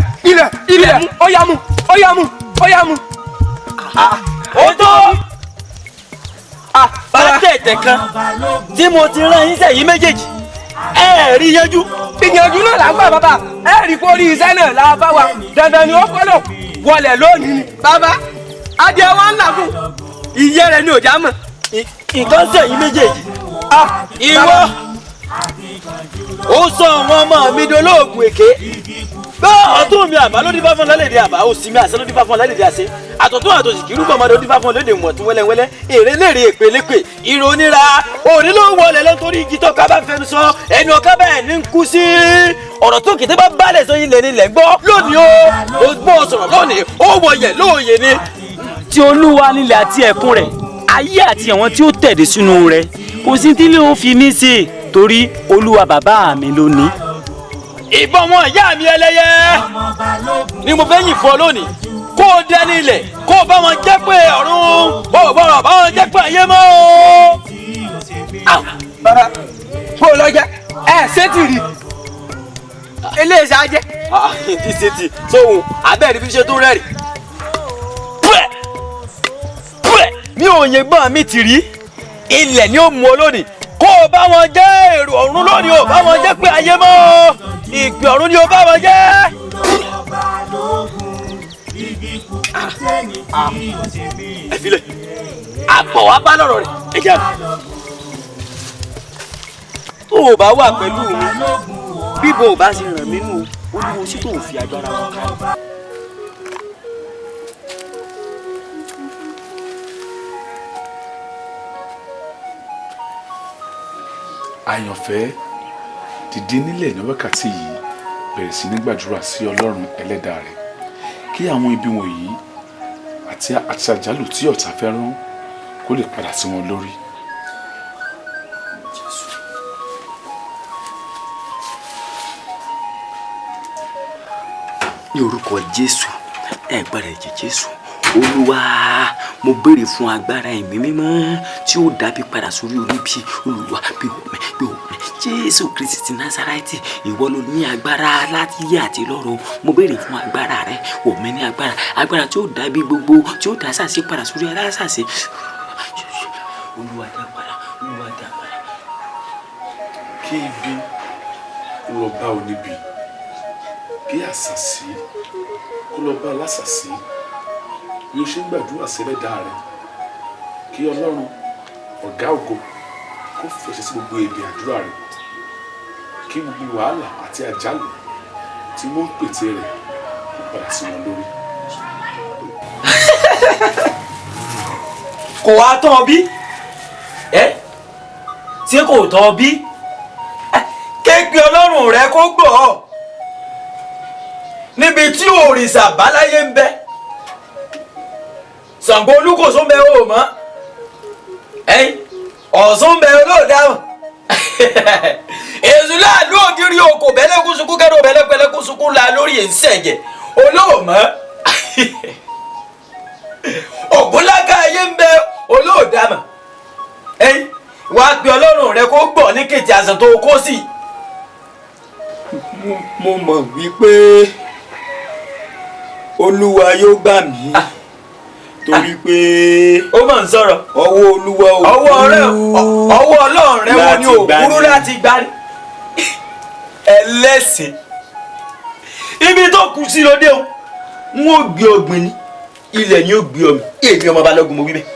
ó yá mú. ó tó bá tẹ̀tẹ̀ kan tí mo ti rán yín sẹ́yìn méjèèjì ẹ rí yanjú. ìyànjú náà là ń gbà bàbá ẹ rí kó rí iṣẹ́ náà là bá wa dandan ni ó gbọ́dọ̀ wọlé lónìí ni. bàbá adìẹ wa ń là fún iye rẹ ni ò já mọ̀. nǹkan sẹ́yìn méjèèjì. ìwọ ó sọ àwọn ọmọ mi dolóògùn èké bẹ́ẹ̀ ọdún mi àbá ló dífá fún lálẹ́dẹ̀ àbá òsì mi àṣẹ ló dífá fún lálẹ́dẹ̀ àṣẹ àtọ̀tún àtòsì kìrú bọ̀mọdé ó dífá fún lóde mọ̀tún wẹ́lẹ́wẹ́lẹ́ èrè lèrè èpèlépè ìrò onírà òní ló ń wọlé lọ́tọ́rí igi tó ká bá fẹnu sọ ẹni ọ̀ká bẹ́ẹ̀ ní kú sí ọ̀rọ̀ tó kété bá bálẹ̀ sọ ilẹ̀ nílẹ̀ gbọ́ lónìí ó gbọ́ sọ̀rọ̀ lónìí ó wọ̀yẹ̀ lóòyè ni. tí Olúwa nílẹ̀ àti ẹ̀kún rẹ̀ ayé àti àwọn tí ó tẹ̀dé sínú rẹ̀ kò sí tí ló fi mí ṣe torí Olúwa bàbá mi ló ní. ìbọn wọn ìyá mi ẹlẹ́yẹ ni mo fẹ́ yìn fún ọ lónìí kó o dẹni ilẹ̀ kó o bá wọn jẹ́ pé ọ̀run ó bọ̀rọ̀ bá wọn jẹ́ pé ayé mọ́ o. bàbá kó o lọ jẹ ẹ ṣètì rí eléyìí ṣáájẹ. ti ṣètì sóhun abẹ́rẹ́ fi ṣe tó rẹ́rì. mi ò yẹ gbọ́n mi ti rí ilẹ̀ ni ó mú ọ lónìí kó o bá wọn jẹ́ èrò ọ̀run lónìí o bá wọn jẹ́ pé ayé mọ́ o ìpè ọ̀run ni o bá wọn jẹ́. ẹ filẹ̀ àpọ̀ wá bá lọ́rọ̀ rẹ̀ ẹ jẹ́ àná. tó o bá wà pẹ̀lú mi bíbo ò bá ṣe ràn mí nù olúwo sí tó ń fi agbára wọn ká. àyànfẹ́ dìde nílẹ̀ ní wákàtí yìí bẹ̀rẹ̀ sí ní gbàdúrà sí Ọlọ́run ẹlẹ́dàá rẹ̀ kí àwọn ibi wọ̀nyí àti àjálù tí ọ̀tá fẹ́ rán kó lè padà sí wọn lórí. ní orúkọ Jésù ẹgbẹ́rẹ́ ẹ̀jẹ̀ Jésù Olúwa mo béèrè fún agbára ẹ̀mí mímọ́ tí ó dàbí padà sórí olúbi Olúwa bí omi Jésù Kristi ti Násárẹ́tì ìwọ ló ní agbára láti yé àti lọ́run mo béèrè fún agbára rẹ wọ̀ mí ní agbára tí ó dàbí gbogbo tí ó dá sàṣẹ padà sórí aláṣàṣẹ Olúwa dá padà Olúwa dá padà. kí ibi lọ bá oníbi kí àṣàṣì kó lọ bá aláṣàṣì bí o ṣe ń gbàdúrà sílẹ̀ dáa rẹ̀ kí Ọlọ́run ọ̀gá ògo kó fèsì sí gbogbo èdè àdúrà rẹ̀ kí gbogbo wàhálà àti àjálù tí wọ́n ń pète rẹ̀ kó padà sí wọn lórí. kò wá tán ọ bí ṣé kò tán ọ bí kéèpé Ọlọ́run rẹ kó gbọ́ ọ níbi tí òrìṣà báláyé ń bẹ Ṣàngó Olúkòso ń bẹ o mọ Ọ̀ṣun ń bẹ olóòdáhùn èṣù láàlú ògiri oko bẹ́lẹ́kún sunkún kẹ́rọ bẹ́lẹ́pẹ́lẹ́kún sunkún la lórí ìṣẹ̀jẹ̀ olóòmọ́ ògúnlágà ayé ń bẹ olóòdámọ̀ wàá pe Ọlọ́run rẹ kó gbọ́ ní kejì àṣà tó kó sí. mo mọ̀ wípé Olúwa yóò gbà mí torí pé ó mọ̀ ń sọ̀rọ̀ ọwọ́ Olúwa ò ọwọ́ Ọlọ́run rẹ wo ni ò kúrú láti gbani ẹlẹ́sìn ibi tó kù sí lóde o n ó gbé ọgbìn ní ilẹ̀ ni ó gbé ọmọ èmi ọmọ Balógun mo wí bẹ́ẹ̀.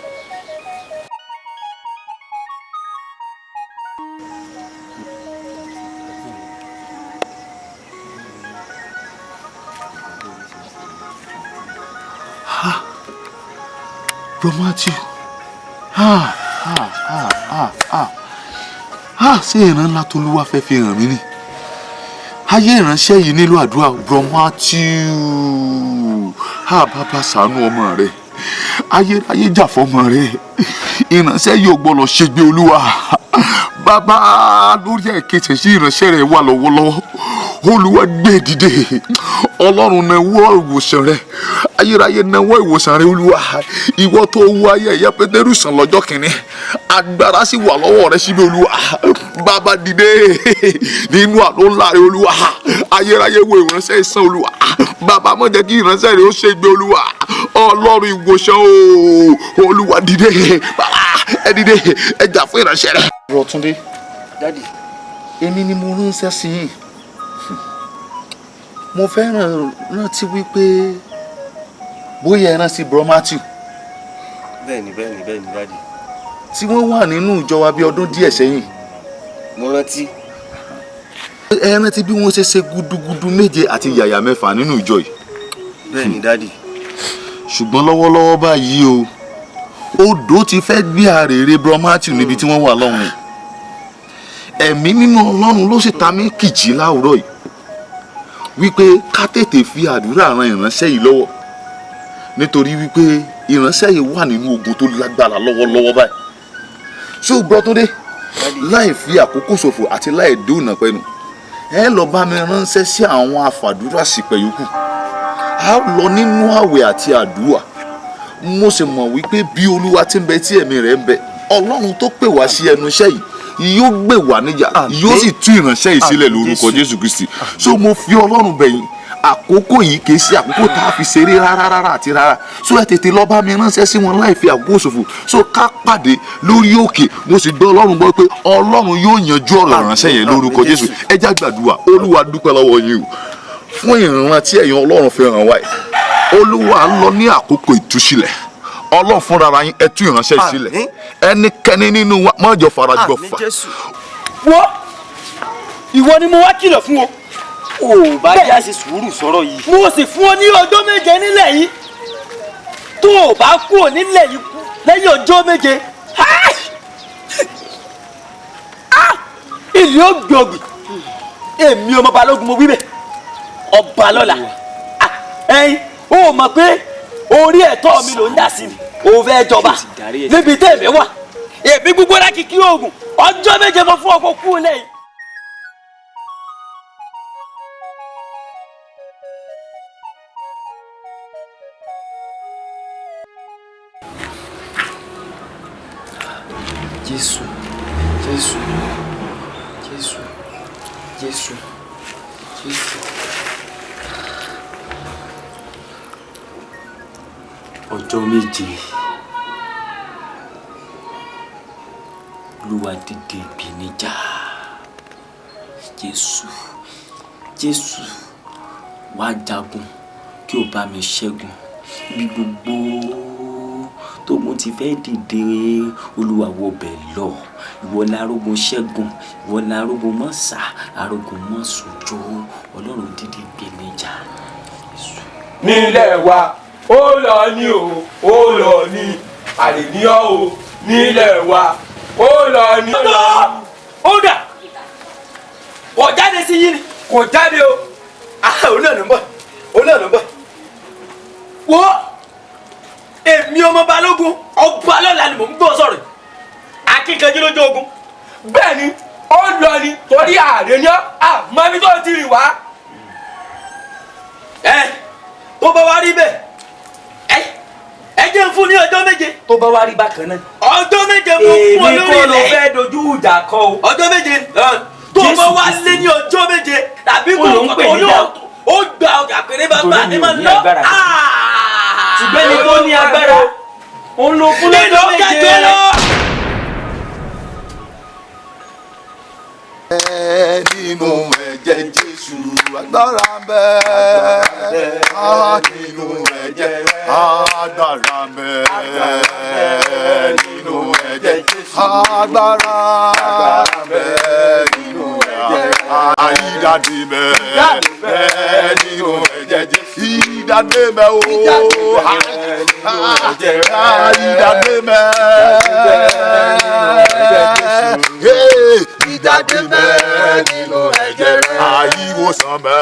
Bro Matthew, ṣé ìran ńlá t'Olúwa fẹ́ fi hàn mí ni? Ayé ìránṣẹ́ yìí nílò àdúrà. Bro Matthew, bàbá ṣàánú ọmọ rẹ̀, ayé jà fọ́mọ rẹ̀, ìránṣẹ́ yìí ò gbọ́dọ̀ ṣègbé Olúwa. Bàbá lórí ẹ̀kẹ́tẹ̀ sí ìránṣẹ́ rẹ̀ wà lọ́wọ́lọ́wọ́. Olúwa gbé dìde, Ọlọ́run nawọ́ ìwòsàn rẹ̀, ayérayé nawọ́ ìwòsàn rẹ̀ Olúwa. Ìwọ tó wọ ayé ẹ̀yà Pétérù sàn lọ́jọ́ kìíní, agbára sì wà lọ́wọ́ rẹ̀ síbi Olúwa. Bàbá dìde nínú àánú ńlá rẹ̀ Olúwa, ayérayé wo ìránṣẹ́ ìsàn Olúwa. Bàbá má jẹ́ kí ìránṣẹ́ rẹ̀ ó ṣègbé Olúwa. Ọlọ́run ìwòsàn o, Olúwa dìde, bàbá ẹ dìde, ẹ jà fún ìránṣẹ́ rẹ̀. Rọ̀túndé, dádì, èmi ni mo ránṣẹ́ sí yín. Mo fẹ́ rántí wípé bóyá ẹ rántí Bro Matthew. Bẹ́ẹ̀ni dádì. Tí wọ́n wà nínú ìjọ wa bí ọdún díẹ̀ sẹ́yìn. Mo rántí. Ẹ rántí bí wọ́n ṣe ṣe gudugudu méje àti yàyà mẹ́fà nínú ìjọ yìí. Bẹ́ẹ̀ni dádì. Ṣùgbọ́n lọ́wọ́lọ́wọ́ báyìí o, odò ti fẹ́ gbé àrèrè Bro Matthew níbi tí wọ́n wà lọ́hùn. Ẹ̀mí nínú Ọlọ́run ló sì ta mí kìjì láwùrọ̀ yìí wípé ká tètè fi àdúrà ran ìránṣẹ́ yìí lọ́wọ́, nítorí wípé ìránṣẹ́ yìí wà nínú ogun tó lágbára lọ́wọ́lọ́wọ́ báyìí. So Brotúndé, láì fi àkókò ṣòfò àti láì dóònà pẹ́nu, ẹ lọ bá mi ránṣẹ́ sí àwọn afàdúrà sípẹ̀ yòókù. A lọ nínú àwẹ̀ àti àdúrà. Mo sì mọ̀ wípé bí Olúwa ti ń bẹ tí ẹ̀mí rẹ̀ ń bẹ, Ọlọ́run tó pè wá sí ẹnu iṣẹ́ yìí yóò gbé wá níjà, yóò sì tú ìránṣẹ́ yìí sílẹ̀ lórúkọ Jésù Kristi. So mo fi Ọlọ́run bẹ̀ yín, àkókò yìí kìí ṣe àkókò tá a fi ṣeré rárá àti rárá. So ẹ tètè lọ bá mi ránṣẹ́ sí wọn láì fi àkókò ṣòfò. So ká pàdé lórí òkè. Mo sì gbọ́ Ọlọ́run gbọ́ pé Ọlọ́run yóò yanjú ọ̀rọ̀ ìránṣẹ́ yẹn lórúkọ Jésù. Ẹ já gbàdúrà. Olúwa dúpẹ́ lọ́wọ́ yín o fún ìran tí ẹ̀yin Ọlọ́run fi hàn wá yìí. Olúwa lọ ní àkókò ìtúsílẹ̀. Ọlọ́run fúnra ara yín ẹ tú ìránṣẹ́ yìí sílẹ̀. Ẹnikẹ́ni nínú wa má jọ fara gbọ́fà. Wo ìwọ ni mo wá kìlọ̀ fún o. O bá já sí sùúrù sọ̀rọ̀ yìí. Mo sì fún ọ ní ọjọ́ méje nílẹ̀ yìí. Tó o bá kúrò nílẹ̀ yìí lẹ́yìn ọjọ́ méje. Ìlú ó gbọ̀gbì. Èmi ọmọ Balógun mo wí bẹ́ẹ̀. Ọba lọ́la. Ẹyin o mọ̀ pé orí ẹ̀tọ́ mi ló ń dà sí mi. O fẹ́ jọba níbi tèmi wà. Èmi gbogbo lákìkí oògùn. Ọjọ́ méje mo fún ọkọ̀ kúrò lẹ́yìn. Jésù, Jésù, Jésù, Jésù, Jésù. Ọjọ́ méje. Olúwa dìde ìpèníjà. Jésù, Jésù, wá jagun kí o bá mi ṣẹ́gun bí gbogbo tógun ti fẹ́ dìde. Olúwa wo bẹ̀ lọ. Ìwọ lárógun ṣẹ́gun, ìwọ lárógun mọ́ sá, arógun mọ́ sojo. Ọlọ́run dìde ìpèníjà. Nílẹ̀ wa ó lọ ní o, ó lọ ní àdèníyàn o. Nílẹ̀ wa ó lọ ní. Ó dà kò jáde sí yín ni. Kò jáde o. Òun náà ló ń bọ̀, òun náà ló ń bọ̀. Wo èmi ọmọ Balógun ọba lọ́la ni mò ń gbọ́ sọ̀rọ̀. Akíkanjú lójú ogun. Bẹ́ẹ̀ ni ó lọ ní torí àdèníyàn àmọ́ ibi tó ti rìn wá. Tó bá wá rí bẹ́ẹ̀ ẹ jẹ́ fún ní ọjọ́ méje. Tó bá wá rí bákan náà. Ọjọ́ méje mo fún ọ lórí ilẹ̀. Èmi kọ́ ló fẹ́ dojú ìjà kọ o. Ọjọ́ méje tó bá wá lé ní ọjọ́ méje tàbí kò ó gba ọjà péré bàbá ní ma lọ. Ṣùgbọ́n ẹni tó ní agbára òun ló fún lọ́jọ́ méje. Nínú ẹ̀jẹ̀ Jésù agbára ń bẹ. Nínú ẹ̀jẹ̀ agbára ń bẹ. Nínú nínú ẹ̀jẹ̀ Jésù. Agbára bẹ nínú ẹ̀jẹ̀. Àyídáde bẹ nínú ẹ̀jẹ̀ Jésù. Ìdáde bẹ o. Àyídáde bẹ. Ìdáde bẹ nínú ẹ̀jẹ̀ rẹ̀. Àyíwòsàn bẹ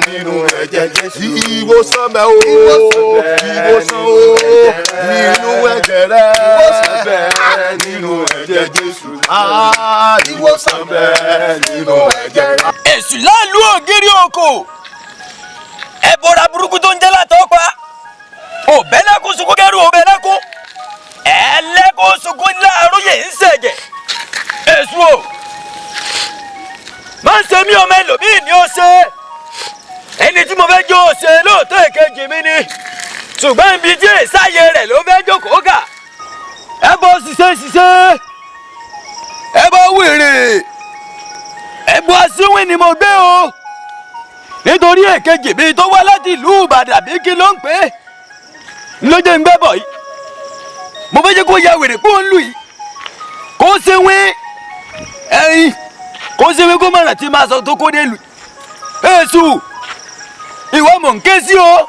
nínú ẹ̀jẹ̀ Jésù. Ìwòsàn bẹ o. Ìwòsàn o. Nínú ẹ̀jẹ̀ rẹ̀. Ìwòsàn bẹ nínú ẹ̀jẹ̀ Jésù. Ìwòsàn bẹ nínú ẹ̀jẹ̀ rẹ̀. Èṣù láàlú ògiri oko ẹbọra burúkú tó ń jẹ́ látọ̀ pa òbẹ́lẹ́kùn sunkún kẹrù òbẹ́lẹ́kùn ẹlẹ́kùn sunkún láàrú yìí ń ṣẹ̀jẹ̀. Èṣù o máa ń ṣe mí ọmọ ẹlòmíì ni ó ṣe ẹni tí mo fẹ́ jó o ṣe lóòótọ́ èkejì mi ni ṣùgbọ́n ibi tí èsáyé rẹ̀ ló fẹ́ jókòó kà ẹbọ ṣiṣẹ́ ẹbọ wèrè ẹbọ asínwín ni mo gbé o nítorí èkejì mi tó wá láti ìlú Ìbàdàn bí kí ló ń pè é lóde ń gbẹ́bọ̀ yìí mo fẹ́ jẹ́ kó ya wèrè kó ń lù yìí kó sínwín ẹyin kó sínwín kó mọ̀ràn tí máa sọ tó kó dé lù Èṣù ìwọ mò ń ké sí o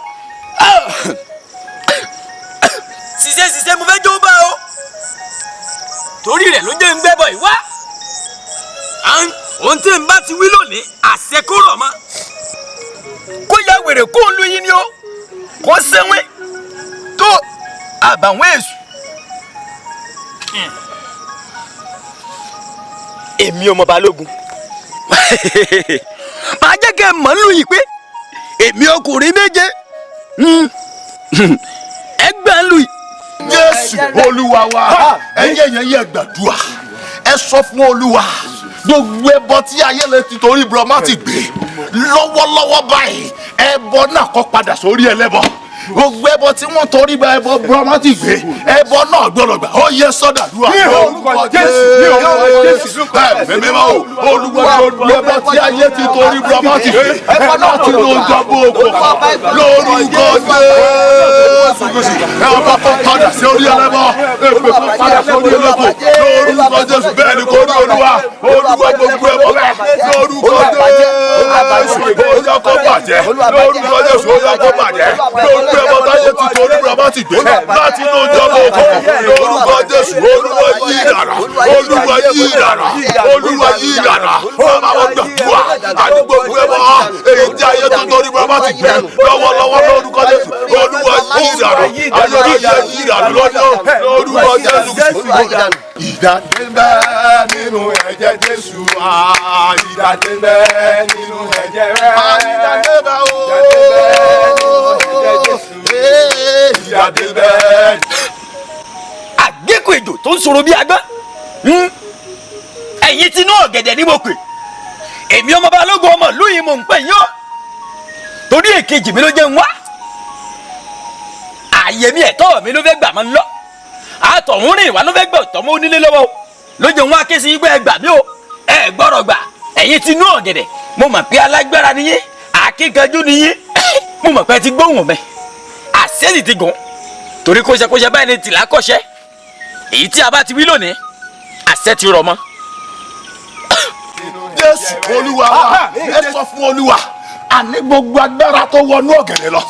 ṣiṣẹ́ mo fẹ́ jó bá o torí rẹ̀ ló jẹ́ ń gbẹ́bọ̀ yìí wá ohun tí n bá ti wí lónìí àṣẹ kó rọ̀ mọ́ kó ya wèrè kó ń lu yín ni ó kó sẹ́wọ́n tó àbàwọ́n Èṣù. èmi ọmọ Balógun máa jẹ́ kẹ́ ẹ mọ̀ ń lù yìí pé èmi ọkùnrin méje ẹgbẹ́ ń lù yìí. Jésù Olúwa wa ẹ̀yẹ yẹn yẹ gbàdúrà ẹ sọ fún Olúwa gbogbo ẹbọ tí ayé lè ti torí Bùrọ̀mátì gbé lọ́wọ́lọ́wọ́ báyìí ẹbọ náà kó padà sórí ẹlẹ́bọ gbogbo ẹbọ tí wọ́n torí gba ẹbọ Bùrọ̀mátì gbé ẹbọ náà gbọ́dọ̀ gbà ó yẹ sọ́dàdúrà. ní orúkọ Jésù bẹ́ẹ̀ bá o Olúwa gbogbo ẹbọ tí ayé ti torí Bùrọ̀mátì gbé ẹbọ náà ti ló ń jọ gbogbo lórúkọ Jésù ẹbọ kó padà sórí ẹlẹ́bọ ẹbọ kó padà sórí ẹlẹ́bọ lórúkọ Jésù bẹ́ẹ̀ ni kò ní Olúwa gbogbo ẹbọ bẹ́ẹ̀ lórúkọ Jésù ó yá kó bàjẹ́ lórúkọ Jésù ó yá kó bàjẹ́ lórúkọ ẹbọ táyé ti torí Bùrọ̀mátì gbé láti inú ìjọba òkú lórúkọ Jésù Olúwa yí ìdàrà Olúwa yí ìdàrà Olúwa yí ìdàrà bàbá wọn gbàdúrà àti gbogbo ẹbọ èyí tí ayé tó torí Bùrọ̀mátì gbé lọ́wọ́lọ́wọ́ lórúkọ Jésù Olúwa yí ìdàrà ayọ̀yẹ yí ìdàrà lórúkọ Jésù ìdàdé bẹ́ẹ̀ nínú ẹ̀jẹ̀ Jésù ìdàdé bẹ́ẹ̀ nínú ẹ̀jẹ̀ rẹ̀ ìdàdé bẹ́ẹ̀ o ìdàdé bẹ́ẹ̀. àgbékò èjò tó ń sọ̀rọ̀ bí agbọ́n ẹ̀yin tinú ọ̀gẹ̀dẹ̀ ní mo pè èmi ọmọ Balógun ọmọ lóyìn mò ń pè yín o torí èkejì mi ló jẹ́ ń wá ààyè mi ẹ̀tọ́ mi ló fẹ́ gbà máa ń lọ àtọ̀hún rìn wá ló fẹ́ gbà tọ́mọ onílé lọ́wọ́ ló jẹ́ ń wá ké sí igbá ẹgbà mi o ẹ gbọ́rọ̀ gbà ẹ̀yin tinú ọ̀gẹ̀dẹ̀ mo mọ̀ pé alágbára ni yín akíkanjú ni yín mo mọ̀ pé ti gbóhùn mẹ́ àṣẹ́sì ti gùn torí kóṣẹkóṣẹ báyìí ni tìlá kọ́ṣẹ́ èyí tí a bá ti wí lónìí àṣẹ ti rọ̀ mọ́. Jésù Olúwa ẹ sọ fún Olúwa àní gbogbo agbára tó wọnú ọ̀gẹ̀dẹ̀ lọ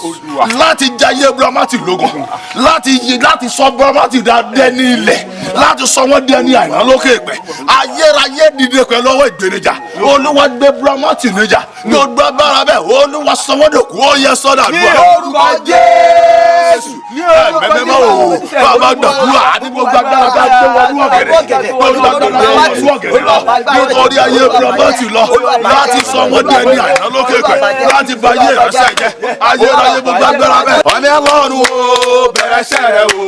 láti jayé Bùrọ̀mátì lógun láti sọ Bùrọ̀mátì dẹni ilẹ̀ láti sọ wọ́n dẹni àìná lókè pẹ̀ ayérayé dìde pẹ̀lú ọwọ́ ìgbénijà Olúwa gbé Bùrọ̀mátì níjà gbogbo agbára bẹ́ẹ̀ Olúwa sọ wọ́n dòkú ó yẹ sọ́dà àdúrà. ní orúkọ Jésù mẹ́mẹ́ o bàbá gbàdúrà àti gbogbo agbára bá gbé wọnú ọ̀gẹ̀dẹ̀ gbogbo agbára bá wọnú ọ̀gẹ̀dẹ̀ lọ nítorí ayé Bùrọ̀mátì lọ láti sọ wọ́n dẹni àìná lókè pẹ̀ láti bá yé ìránṣẹ́ jẹ́ ayérayé gbogbo agbára bẹ́ẹ̀. ẹ̀mí Ọlọ́run o bẹ̀rẹ̀ iṣẹ́ rẹ o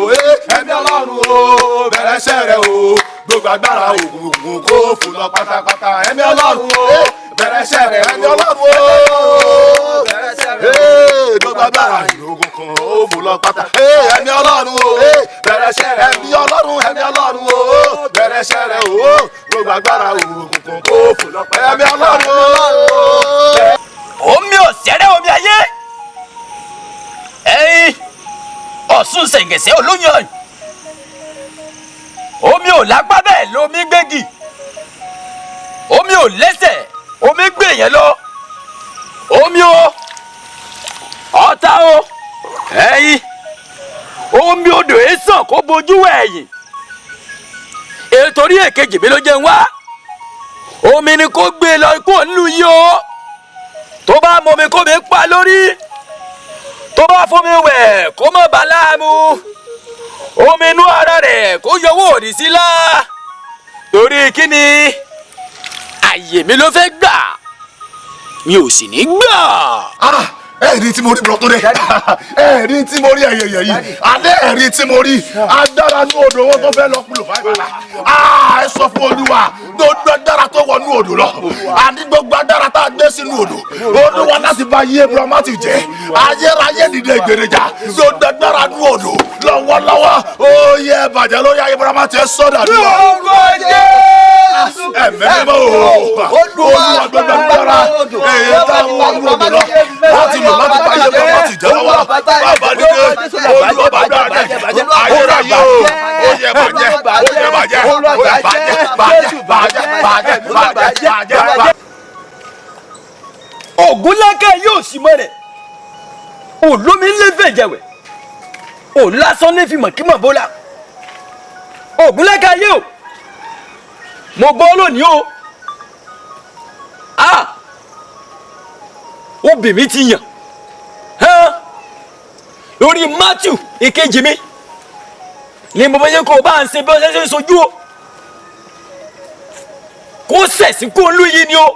ẹ̀mí Ọlọ́run o bẹ̀rẹ̀ iṣẹ́ rẹ o gbogbo agbára ògùnkùn kó fò lọ pátápátá ẹ̀mí Ọlọ́run o bẹ̀rẹ̀ iṣẹ́ rẹ ẹ̀mí Ọlọ́run o bẹ̀rẹ̀ iṣẹ́ rẹ gbogbo agbára ògùnkùn kó fò lọ pátá ẹ̀mí Ọlọ́run o bẹ̀rẹ̀ iṣẹ́ rẹ ẹ̀mí Ọlọ́run o bẹ̀rẹ̀ iṣẹ́ rẹ o gbogbo agbára ògùnkùn kó fò lọ pátá ẹ̀mí Ọlọ́run o. omi ọ̀sẹ̀rẹ̀ omi ayé ẹ̀yin Ọ̀ṣun ṣẹ̀ǹgẹ̀ṣẹ̀ olóyún omi ò lápá bẹ́ẹ̀ lomi gbégi omi ò lẹ́sẹ̀ omi gbé yẹn lọ omi o ọ̀tá o ẹ̀yìn omi odò yìí sàn kó bojú ẹ̀yìn ètòrí èkejì mi ló jẹ́ ń wá omi ni kó gbé lọ kó nílùú yìí o tó bá mọ omi kó mi pa lórí tó bá fún mi wẹ̀ kó má bà láàmú omi inú ara rẹ̀ kó yọwọ́ òdì sí la torí kí ni àyè mi ló fẹ́ gbà mi ò sì ní gbà. ẹ̀rí tí mo rí bùrọ̀ tó dé ẹ̀rí tí mo rí ẹ̀yẹ̀yẹ̀ yìí alẹ́ ẹ̀rí tí mo rí agbára ní odò wọn tó fẹ́ lọ kúlò fáìfàlà ẹ sọ fún olúwa gbogbo agbára tó wọnú odò lọ àní gbogbo agbára tá a gbé sínú odò olúwa láti bá yé Bùrọ̀mátì jẹ́ ayérayé dìde ìgbèrèjà gbogbo agbára ní odò lọ́wọ́lọ́wọ́ ó yẹ bàjẹ́ lórí ayé Bùrọ̀mátì ẹ sọ́dà ní wa. ẹ̀mẹ́mẹ́ olúwa gbogbo agbára èyí táwọn wọnú odò lọ láti lò láti bá yé Bùrọ̀mátì jẹ́ lọ́wọ́ bàbá dídé olúwa bàbá rẹ̀ ayérayé o ó yẹ bàjẹ́ ó yẹ bàjẹ́ ó yẹ bàjẹ́. Ògúnlákẹ́ yóò sì mọ́ rẹ̀ olómi ń lé fẹ̀jẹ̀wẹ̀ òun lásán ní fìmọ̀ kí mọ̀ bọ́lá Ògúnlákẹ́ ayé o mo gbọ́ lónìí o obìnrin ti yàn lórí Matthew ìkejì mi ni mo bá yẹ kó o bá ń ṣe bí ọ̀sẹ̀ ṣe ń sojú o kó sẹ̀sìn kó ń lù yìí ni o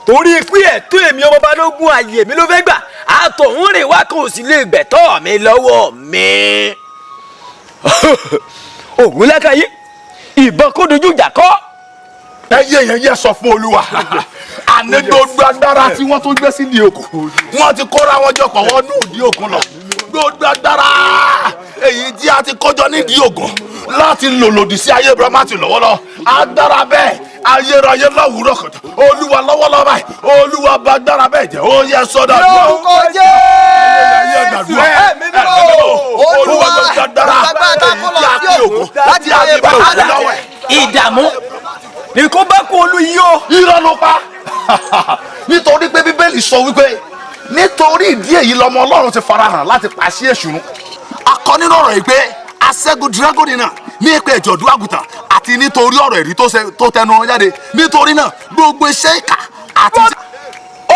torí pé ẹ̀tọ́ èmi ọmọ balógun àyè mi ló fẹ́ gbà àtọ̀hún rìn wá kó o sì lè gbẹ̀tọ́ mi lọ́wọ́ mi. Ògúnlákẹ́ yìí ìbọn kó dojú ìjà kọ́. ẹyẹ yẹn yẹ sọ fún olúwa àní gbogbo agbára tí wọ́n tún gbé sí ìdí òkun wọ́n ti kóra wọn jọ pọ̀ wọ́n ní ìdí òkun lọ gbogbo agbára èyí tí a ti kójọ nídìí ògùn láti lò lòdì sí ayé Bùrọ̀mátì lọ́wọ́lọ́ agbára bẹ́ẹ̀ ayérayé lọ́wọ́rọ́ kọjá olúwa lọ́wọ́lọ́wọ́ báyìí olúwa bá agbára bẹ́ẹ̀ jẹ́ ó yẹ sọ́dọ̀ àdúrà lórúkọ Jésù ẹ̀mí mímọ́ olúwa agbára èyí tí a kí ògùn láti ayé Bùrọ̀mátì lọ́wọ́ ìdààmú ni kó bá kó olú yìí o. irọ́ ló pa nítorí pé bíbélì sọ wípé nítorí ìdí èyí lọmọ ọlọ́run ti farahàn láti pàṣẹ èṣù run akọ nínú ọ̀rọ̀ yìí pé aṣẹ́gun dragoni náà ní èpè ìjọ̀dún àgùntàn àti nítorí ọ̀rọ̀ ẹ̀rí tó tẹnu wọn jáde nítorí náà gbogbo iṣẹ́ ìkà àti.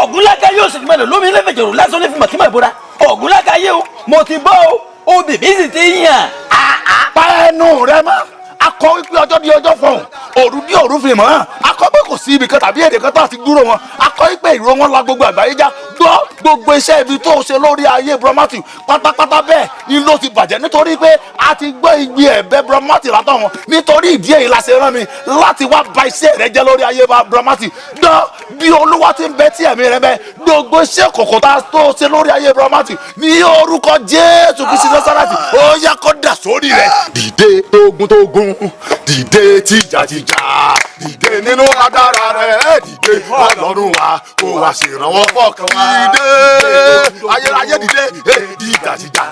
Ògúnlákẹ́ yóò sì mẹ́lẹ̀ lómi ilé ìfẹ̀jọ̀rò lásán ní fìmọ̀ kí mọ̀ ìbora Ògúnlákẹ́ yé o mo ti bọ́ o obìnrin sì ti yàn. pa ẹnu rẹ mọ́ akọ wípé ọjọ́ di ọjọ́ fọ̀hún òru di òru fi mọ́ akọ pé kò sí ibi kan tàbí èdè kan tó àti gbúrò wọn akọ wípé ìró wọn la gbogbo àgbáyé já gbọ́ gbogbo iṣẹ́ ibi tó ṣe lórí ayé Bùrọ̀mátì pátápátá bẹ́ẹ̀ ni ló ti bàjẹ́ nítorí pé a ti gbọ́ igbe ẹ̀bẹ̀ Bùrọ̀mátì látọ̀ wọn nítorí ìdí èyí la ṣe rán mi láti wá ba iṣẹ́ rẹ jẹ́ lórí ayé Bùrọ̀mátì gbọ́ bí olúwa ti ń bẹ tí ẹ̀mí rẹ bẹ gbogbo iṣẹ́ kòkò tó ṣe lórí ayé Bùrọ̀mátì ní orúkọ Jésù Kristi Násárẹ́tì ó yá kó dà sórí rẹ dìde tógun dìde tìjàtìjà dìde nínú agbára rẹ dìde ọlọ́run wa kó wá ṣèrànwọ́ fọ́kàn dìde ayérayé dìde tìjàtìjà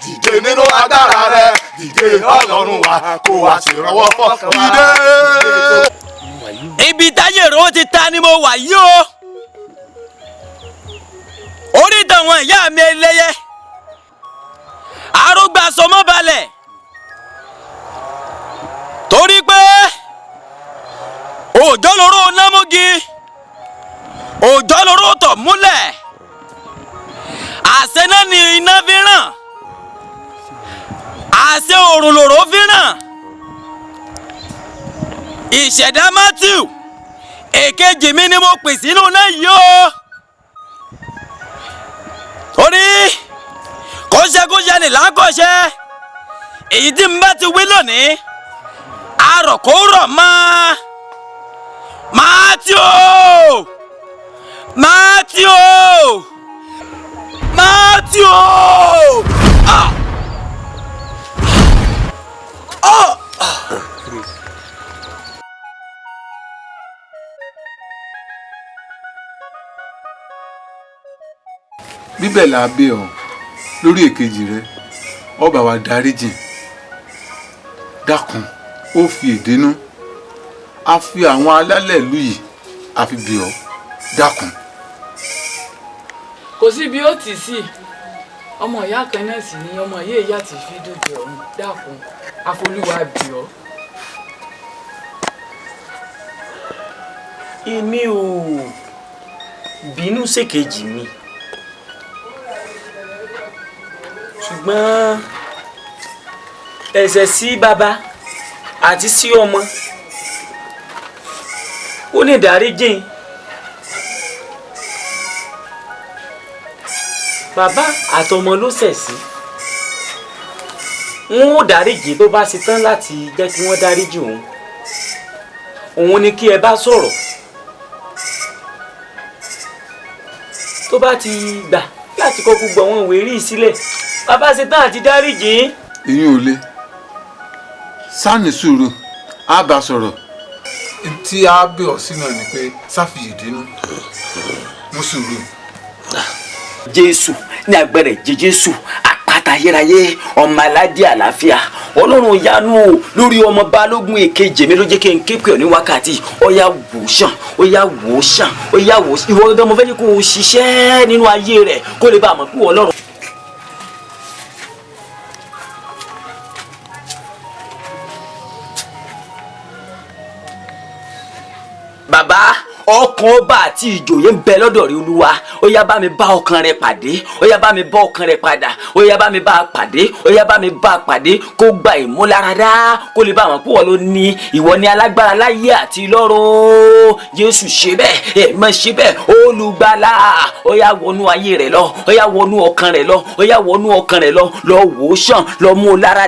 dìde nínú agbára rẹ dìde ọlọ́run wa kó wá ṣèrànwọ́ fọ́kàn dìde. ibi táyé ro ti ta ni mo wà yìí o orí tàwọn ìyá mi ẹlẹ́yẹ arúgbó asọmọ balẹ̀ torí pé òjò lóró námúgi òjò lóró tọ̀ múlẹ̀ àṣẹ náà ni iná fi ràn àṣẹ òrùn lòró fi ràn ìṣẹ̀dá Matthew èkejì mi ni mo pè sínú náà yìí o torí kọ́ṣẹ́kọ́ṣẹ́ ni lákọ̀ṣẹ́ èyí tí n bá ti wí lónìí arọ̀ kó rọ̀ mọ́ Matthew bíbẹ̀ là á bẹ̀ ọ́ lórí èkejì rẹ ọba wa dáríjì dákun ó fi ìdínú a fi àwọn alálẹ̀ ìlú yìí a fi bì ọ́ dákun. kò sí bí ó tì sí ọmọ ìyá kan náà sì ni ọmọ yìí ìyá ti fi dòde ọ̀run dákun àfolúwa bì ọ́. èmi ò bínú ṣèkejì mi ṣùgbọ́n ẹ̀ṣẹ̀ sí bàbá àti sí ọmọ ó ní ìdáríjìn. bàbá àtọmọ ló ṣẹ̀ sí wọn ò dáríjì tó bá ṣe tán láti jẹ́ kí wọ́n dáríjì òun ni kí ẹ bá sọ̀rọ̀ tó bá ti gbà láti kọ́ gbogbo àwọn ìwé rí sílẹ̀ bàbá ṣe tán àti dáríjì. èyí ò le sáàní sùúrù á bá sọ̀rọ̀ tí a bẹ̀ ọ́ sí náà ni pé sáfìyè dínú mú sùúrù. jésù ní agbẹrẹ jésù àpáta ayérayé ọmọ aládé àlàáfíà ọlọ́run yánú o lórí ọmọ balógun èkejì mi ló jẹ́ kí n ké pè ọ́ ní wákàtí ọ̀yá wòsàn ọ̀yá wòsàn ọ̀yá wòsàn ìwọ ọdọ mo fẹ́ kí kó o ṣiṣẹ́ nínú ayé rẹ̀ kó lè bá a mọ̀ pé ọlọ́run. bàbá ọkàn ọba àti ìjòyè ń bẹ lọ́dọ̀ rí olúwa ó yá bá mi bá ọkàn rẹ pàdé ó yá bá mi bá ọkàn rẹ padà ó yá bá mi bá a pàdé ó yá bá mi bá a pàdé kó gba ìmúláradá kó lè bá àwọn púpọ̀ ló ní ìwọ ní alágbára láyé àti lọ́run jésù ṣe bẹ́ẹ̀ ẹ̀ mọ̀ ṣe bẹ́ẹ̀ olùgbàlà ó yá wọnú ayé rẹ lọ ó yá wọnú ọkàn rẹ lọ ó yá wọnú ọkàn rẹ lọ lọ wò ó sàn lọ mú un lára.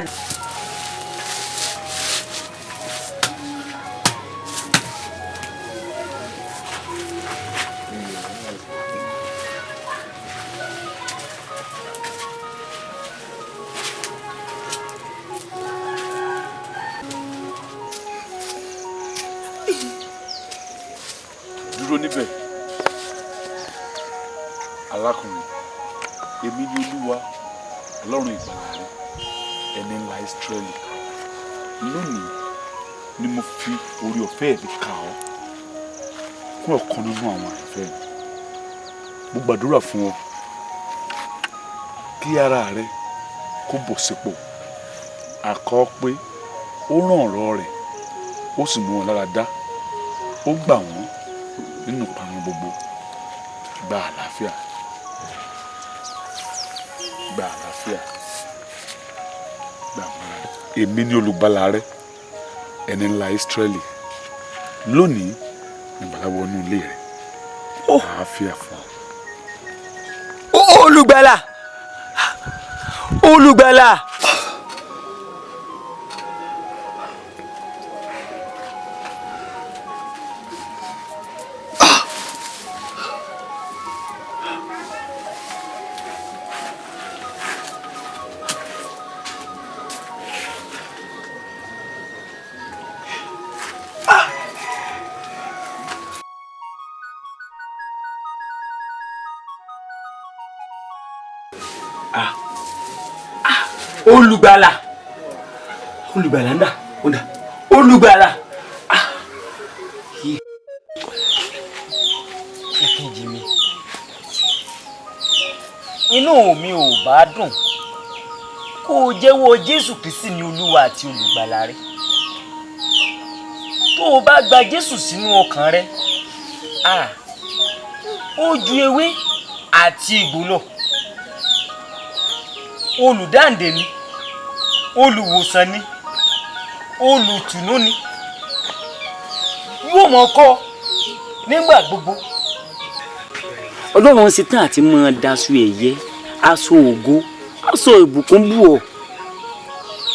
dúró níbẹ̀ alákùnrin èmi ni olúwa ọlọ́run ìgbàlà rẹ ẹni ńlá Ísírẹ́lì lónìí ni mo fi orí ọ̀fẹ́ mi kà ọ́ fún ọ̀kan nínú àwọn àyànfẹ́ mi mo gbàdúrà fún ọ kí ara rẹ kó bọ̀ sípò àkọ́ pé ó ràn ọ̀rọ̀ rẹ̀ ó sì mú wọn lára dá ó gbà wọ́n nínú ìparun gbogbo gba àlàáfíà gba àlàáfíà gba àmọ́ra èmi ni olùgbàlà rẹ ẹni ńlá Ísírẹ́lì lónìí ìgbàlà wọnú ilé rẹ àlàáfíà fún ọ. olùgbàlà olùgbàlà. olùgbàlà olùgbàlà ń dà ó dà olùgbàlà èkejì mi inú mi ò bá dùn kó o jẹ́wọ́ Jésù Kristi ní olúwa àti olùgbàlà rẹ tó o bá gba Jésù sínú ọkàn rẹ ó ju ewé àti ìgbò lọ olùdáǹdè ni olùwòsàn ni olùtùnú ni yóò mọ kọ́ nígbà gbogbo. ọlọ́run ṣe tán àti máa daṣọ ẹ̀yẹ aṣọ ògo aṣọ ìbùkún bù ọ́.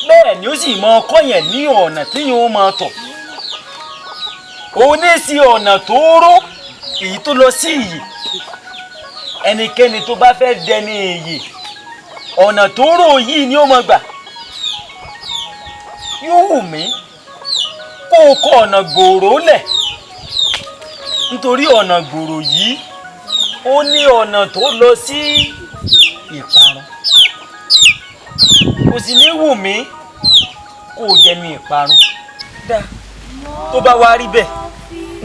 bẹ́ẹ̀ ni ó sì máa kọ́ yẹn ní ọ̀nà tí yóò máa tọ̀ òun ní sí ọ̀nà tóóró èyí tó lọ sí ìyè ẹnikẹ́ni tó bá fẹ́ dẹni ìyè ọ̀nà tóóró yìí ni ó máa gbà yóò wù mí kó o kọ ọ̀nà gbòòrò lẹ̀ nítorí ọ̀nà gbòòrò yìí ó ní ọ̀nà tó lọ sí ìparun kò sì ní wù mí kó o dẹni ìparun dáa tó bá wá rí bẹ́ẹ̀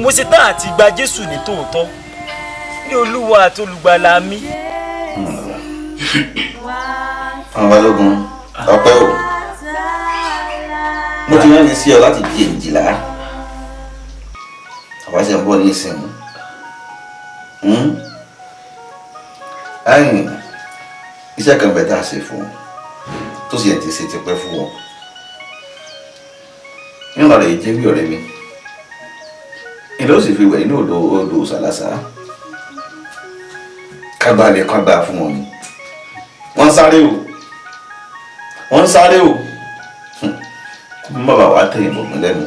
mo ṣe tán àti gba Jésù ní tòótọ́ ní Olúwa àti olùgbàlà mi. àwọn balógun ọpẹ́ o mo ti rán ní sí ọ láti di èjìlá àwa ṣe ń bọ̀ ní ìsìn ẹ̀yìn iṣẹ́ kan bẹ̀ tá a ṣe fún tó sì ẹ̀ ti ṣe ti pẹ́ fún wọn nínú ọ̀rẹ́ ìjẹ́ bí ọ̀rẹ́ mi ìlú ó sì fi wẹ̀ inú odò ṣàlàṣà kábà lè kán gbà fún wọn ni wọ́n sáré o kó má bàa wá tẹ̀yìn bọ̀ mí lẹ́nu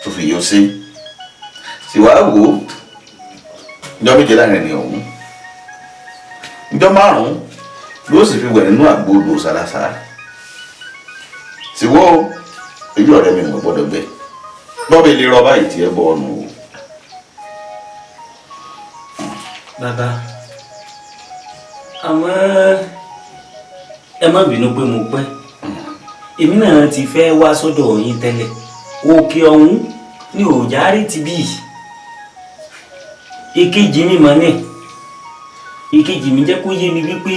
tó fi yọ sí sì wá wò ó ìjọ méje láàrin ni ọ̀hún ìjọ márùn-ún ló sì fi wẹ̀ nínú àgbo odò ṣàlàṣà sì wọ́ ojú ọ̀rẹ́ mi ò gbọ́dọ̀ gbẹ bọ́bí lè rọ báyìí tí ẹ bọ́ ọ̀nà o. bàbá àmọ́ ẹ má bínú pé mo pẹ́ èmi náà ti fẹ́ wá sọ́dọ̀ yín tẹ́lẹ̀ òkè ọ̀hún ni òjàrí ti bí ìkejì mi mọ́ ní ìkejì mi jẹ́ kó yé mi wípé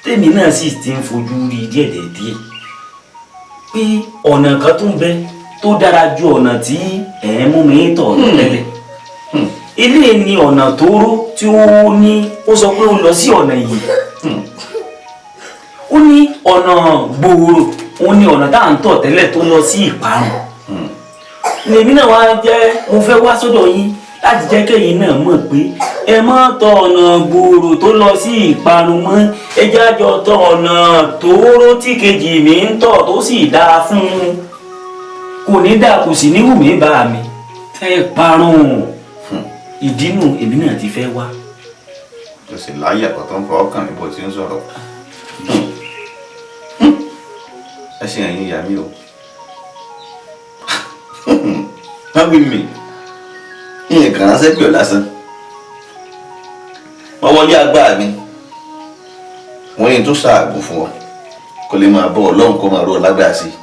tèmi náà sì ti ń fojú rí díẹ̀díẹ̀ pé ọ̀nà kan tó ń bẹ tó dára ju ọ̀nà tí ẹ̀ ń mú mi tọ̀ tẹ́lẹ̀ ilé ni ọ̀nà tóóró tí ó ní ó sọ pé ó lọ sí ọ̀nà yìí ó ní ọ̀nà gbòòrò ó ní ọ̀nà tá à ń tọ̀ tẹ́lẹ̀ tó lọ sí ìparun lèmi náà wá jẹ́ mo fẹ́ wá sọ́dọ̀ yín láti jẹ́ kẹ́yìn náà mọ̀ pé ẹ má tọ̀ ọ̀nà gbòòrò tó lọ sí ìparun mọ́ ẹ jájọ tọ̀ ọ̀nà tóóró tí kejì mi ń tọ̀ tó sì dáa fún un kò ní dáa kò sì ní wù mí bá mi ẹ parun ìdínú èmi náà ti fẹ́ wá. o sì láyé àkọ́tọ́ ń fọ ọkàn mi bó ti ń sọ̀rọ̀ ẹ ṣe ẹ̀yin ìyá mi o wọ́n gbé mi ìyẹn kàn án sẹ́pẹ̀ lásán wọ́n wọlé agbára mi wọ́n yẹn tó ṣààgùn fún ọ kó lè máa bọ́ ọlọ́run kó máa rọ lágbára sí i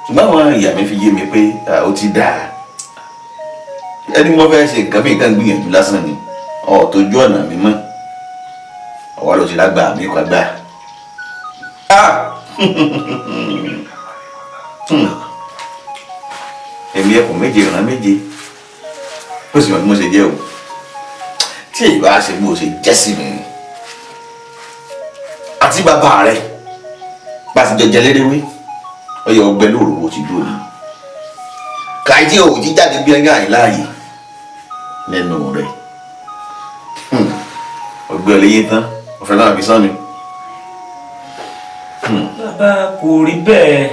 ṣùgbọ́n àwọn ìyá mi fi yé mi pé ó ti dáa ẹni mo fẹ́ ṣe nǹkan bí nǹkan gbìyànjú lásán ni tójú ọ̀nà mi mọ́ ọwọ́ ló ti lágbára mi kọ́ gbà. èmi ẹkùn méje ìran méje ó sì mọ̀ bí mo ṣe jẹ́ o tí èyí bá ṣe bó ṣe jẹ́ sí mi àti bàbá rẹ bá ti jọ jẹ léréwé ọyọ ọgbẹ lóru bó ti dúró ni kàìjí ò jí jáde bí ẹyà àìláàyè lẹ́nu rẹ ọgbẹ ọlẹyẹ tán ọfẹ náà fi sán ni. bàbá kò rí bẹ́ẹ̀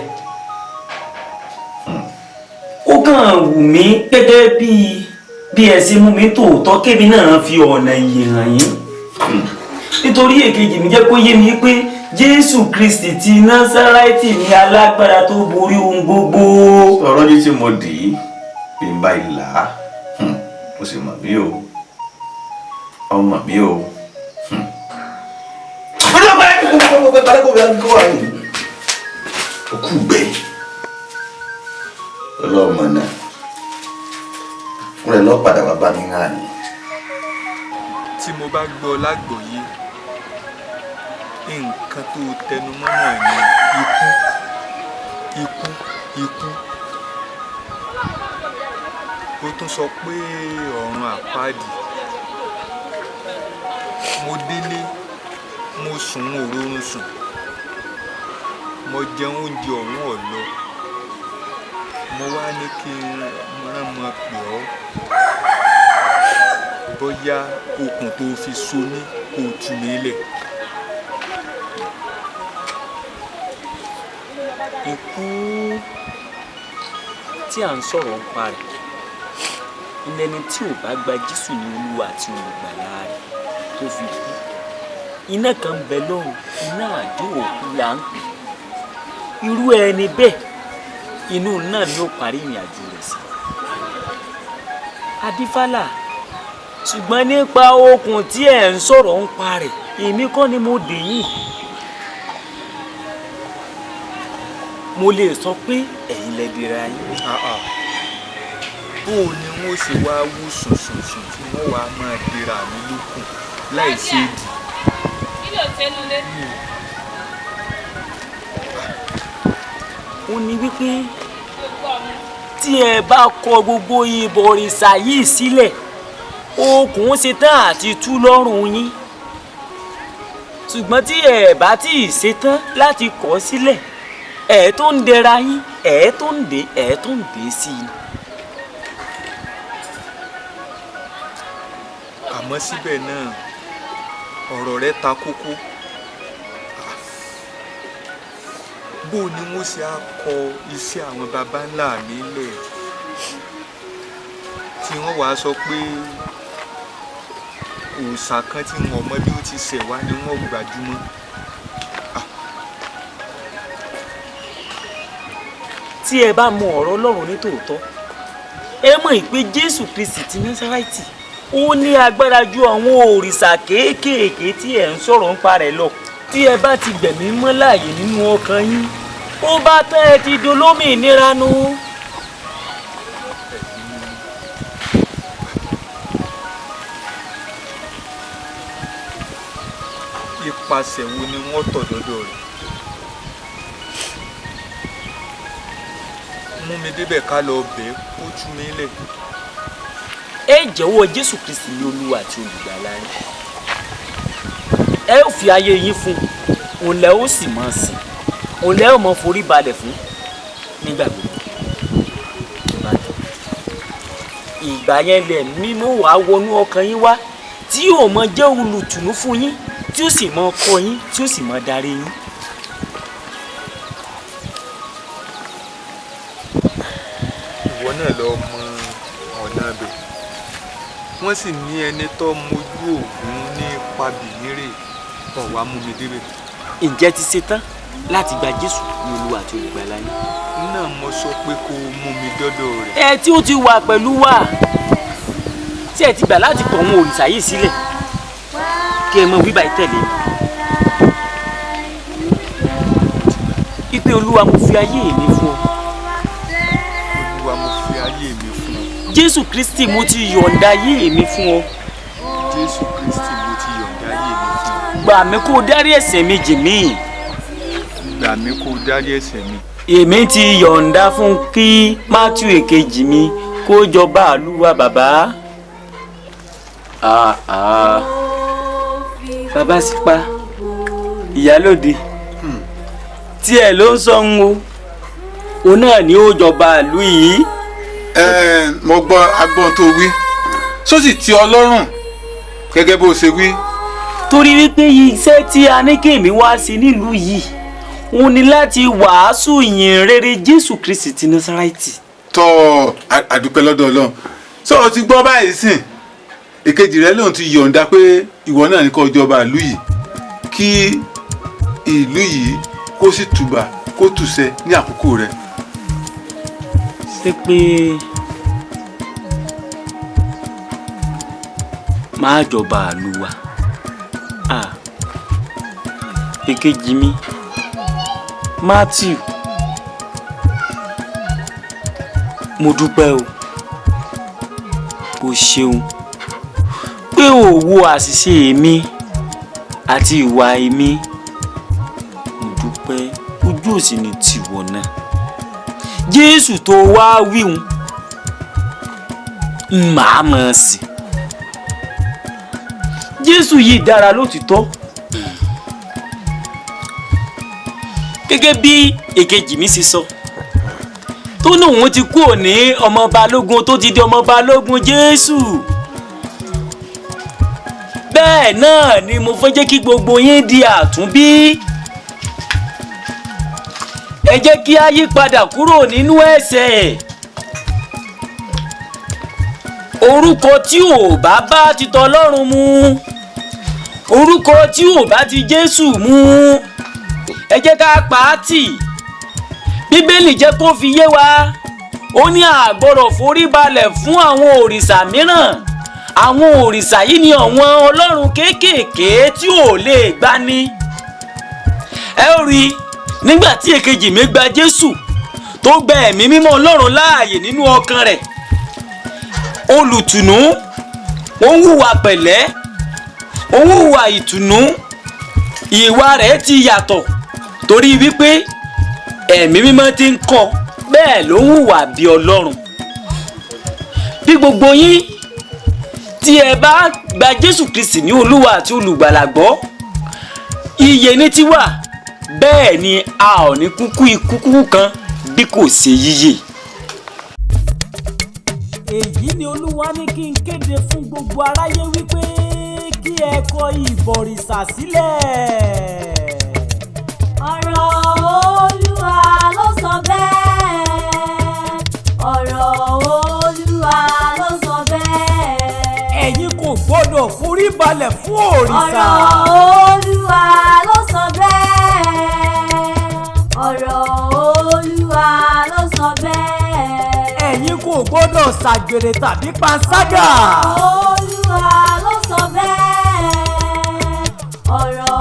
ó kàn wù mí gẹ́gẹ́ bí ẹ ṣe mú mi tòótọ́ kébi náà fi ọ̀nà ìyè hàn yín nítorí èkejì mi jẹ́ kó yé mi pé Jésù Kristi ti Násárẹ́tì ní alágbára tó borí ohun gbogbo. ọ̀rọ̀ yìí tí mo dì í bí n bá ìlà ó sì mọ̀ mí o ọmọ mi o. òkú gbẹ ọlọ́mọ náà fún ẹ lọ́ọ́ padà wá bá mi hàn ní. tí mo bá gbọ́ lágbòye nǹkan tó tẹnu mọ́ náà ni ikú ó tún sọ pé ọ̀run àpáàdì mo délé mo sùn òrórun sùn mo jẹun oúnjẹ ọ̀hún ọ̀lọ́ mo wá ní kí n máa mọ pè ọ́ bóyá okùn tó fi so mí kò tú mi lẹ̀. ikú tí à ń sọ̀rọ̀ ń pa rẹ̀ ìlẹ́ni tí ò bá gba Jésù ní Olúwa àti olùgbàlà rẹ̀ tó fi kú iná kan ń bẹ lọ́run iná àdó òkú là ń pè irú ẹni bẹ́ẹ̀ inú náà ni ó parí ìrìn àjò rẹ̀ sí. adífálà ṣùgbọ́n nípa okùn tí ẹ̀ ń sọ̀rọ̀ ń pa rẹ̀ èmi kọ́ ni mo dè yín mo lè sọ pé ẹ̀yin lẹ dira yín. bó o ní wọ́n ṣe wá wú sùnsùnsùn tí wọ́n wá máa dira mi lókun láì ṣe é dì. kí ló tẹnu lé. ó ní wípé tí ẹ bá kọ gbogbo ìbọ̀rìṣà yìí sílẹ̀ okùn ṣetán àti tú lọ́rùn yín ṣùgbọ́n tí ẹ bá tí ì ṣetán láti kọ̀ sílẹ̀ ẹ tó ń dẹra yín ẹ tó ń dé sí i. àmọ́ síbẹ̀ náà ọ̀rọ̀ rẹ ta kókó. bó ni wọ́n ṣe á kọ iṣẹ́ àwọn baba ńlá mi lẹ̀ tí wọ́n wàá sọ pé òòṣà kan tí wọn mọ bí ó ti ṣẹ̀ wá ni wọ́n gbajúmọ̀. tí ẹ bá mọ ọ̀rọ̀ Ọlọ́run ní tòótọ́ ẹ mọ̀ pé Jésù Kristi ti Násárẹ́tì ó ní agbára ju àwọn òrìṣà kéékèèké tí ẹ ń sọ̀rọ̀ nípa rẹ̀ lọ. tí ẹ bá ti gbẹ̀mí mọ́ láàyè nínú ọkàn yín ó bá tán ẹ ti dolómìnira nu. ipasẹ̀ wo ni wọ́n tọ̀ dọ́dọ̀ rẹ̀? mú mi débẹ̀ ká lọ bẹ̀ kó tú mi lẹ̀. ẹ jẹ́wọ́ Jésù Kristi ní Olúwa àti Olùgbàlà yín ẹ ó fi ayé yín fún òun lẹ ó sì máa sìn òun lẹ ó máa forí balẹ̀ fún nígbà gbogbo. ìgbà yẹn lẹ mímú wàá wọnú ọkàn yín wá tí yóò máa jẹ́ olùtùnú fún yín tí ó sì máa kọ́ yín tí ó sì máa darí yín. ìwọ náà lọ mọ ọ̀nà ibẹ̀ wọ́n sì ní ẹni tó mojú ògún ní pabìnírè ọ̀wá mú mi débẹ̀. ǹjẹ́ ti ṣetán láti gba Jésù ní Olúwa àti Olùgbàlà yín? náà mo sọ pé kó o mú mi dọ́dọ̀ rẹ̀. ẹ tí ó ti wà pẹ̀lú wa tí ẹ ti gbà láti kọ̀ àwọn òrìṣà yìí sílẹ̀ kí ẹ mọ wíwá ìtẹ̀lé ipe Olúwa mo fi ayé mi fún ọ. Olúwa mo fi ayé mi fún ọ. Jésù Kristi mo ti yọ̀ǹda ayé mi fún ọ. Jésù Kristi mo ti yọ̀ǹda ayé mi fún ọ. gbà mí kó o dárí ẹ̀ṣẹ̀ mi jì mí. gbà mí kó o dárí ẹ̀ṣẹ̀ mi. èmi ti yọ̀ǹda fún kí Mátíù èkejì mi kó jọba àlúwa bàbá. bàbá sípa ìyálòde tiẹ̀ ló ń sọ ń wo òun náà ni ó jọba ìlú yìí. mo gbọ́ agbọ́n tó wí sósì tí ọlọ́run gẹ́gẹ́ bó ṣe wí. torí wípé iṣẹ́ tí a ní kèmí wá sí nílùú yìí òun ni láti wàásù ìyìn rere Jésù Kristi ti Násárẹ́tì. tọ́ àdúpẹ́ lọ́dọ̀ Ọlọ́run sọ ọ ti gbọ́ báyìí sìn èkejì rẹ lòun ti yọ̀ǹda pé ìwọ náà ní kó jọba ìlú yìí kí ìlú yìí kó sì tùbà kó tùṣẹ ní àkókò rẹ. ṣé pé máa jọba ìlú wa èkejì mi Mátíù mo dúpẹ́ o ṣeun pé o wo àṣìṣe mi àti ìwà mi mo dúpẹ́ ojú òsì ni tìwọ náà Jésù tó wá wíhun màá mọ̀ sí Jésù yìí dára lótìtọ́ gẹ́gẹ́ bí èkejì mi ṣe sọ tó ní òun ti kúrò ní ọmọ balógun tó ti di ọmọ balógun Jésù bẹ́ẹ̀ náà ni mo fẹ́ jẹ́ kí gbogbo yín di àtúnbí ẹ jẹ́ kí a yí padà kúrò nínú ẹ̀ṣẹ̀ orúkọ tí ò bá ti tọlọ́run mu orúkọ tí ò bá ti Jésù mu ẹ jẹ́ ká pa á tì bíbélì jẹ́ kó fi yé wa ó ní a gbọ́dọ̀ forí balẹ̀ fún àwọn òrìṣà mìíràn àwọn òrìṣà yìí ni àwọn ọlọ́run kéékèèké tí ò lè gbani ẹ ó rí nígbà tí èkejì mi gba Jésù tó gba ẹ̀mí mímọ́ Ọlọ́run láàyè nínú ọkàn rẹ̀, olùtùnú, ó ń hùwà pẹ̀lẹ́, ó ń hùwà ìtùnú, ìwà rẹ̀ ti yàtọ̀ torí wípé ẹ̀mí mímọ́ ti ń kọ́, bẹ́ẹ̀ ló ń hùwà bí Ọlọ́run. Bí gbogbo yín tí ẹ bá gba Jésù Kristi ní Olúwa àti olùgbàlà gbọ́, ìyè ní tiwa, bẹ́ẹ̀ ni a ò ní kúkú ikú kan bí kò ṣe yíyè. Èyí ni Olúwa ní kí n kéde fún gbogbo aráyé wípé kí ẹ kọ ìbọ̀rìṣà sílẹ̀. Ọ̀rọ̀ Olúwa ló sọ bẹ́ẹ̀. Ọ̀rọ̀ Olúwa ló sọ bẹ́ẹ̀. Ẹ̀yin kò gbọ́dọ̀ forí balẹ̀ fún òrìṣà. Ọ̀rọ̀ Olúwa ló sọ bẹ́ẹ̀. Ọ̀rọ̀ Olúwa ló sọ bẹ́ẹ̀. Ẹ̀yin kò gbọ́dọ̀ ṣàgbèrè tàbí panṣágà. Olúwa ló sọ bẹ́ẹ̀. Ọ̀rọ̀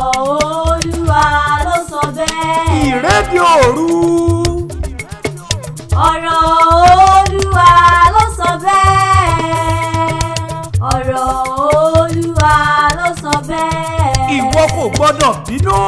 Olúwa ló sọ bẹ́ẹ̀. Ìrédè òru. Ọ̀rọ̀ Olúwa ló sọ bẹ́ẹ̀. Ọ̀rọ̀ Olúwa ló sọ bẹ́ẹ̀. Ìwọ kò gbọ́dọ̀ bínú.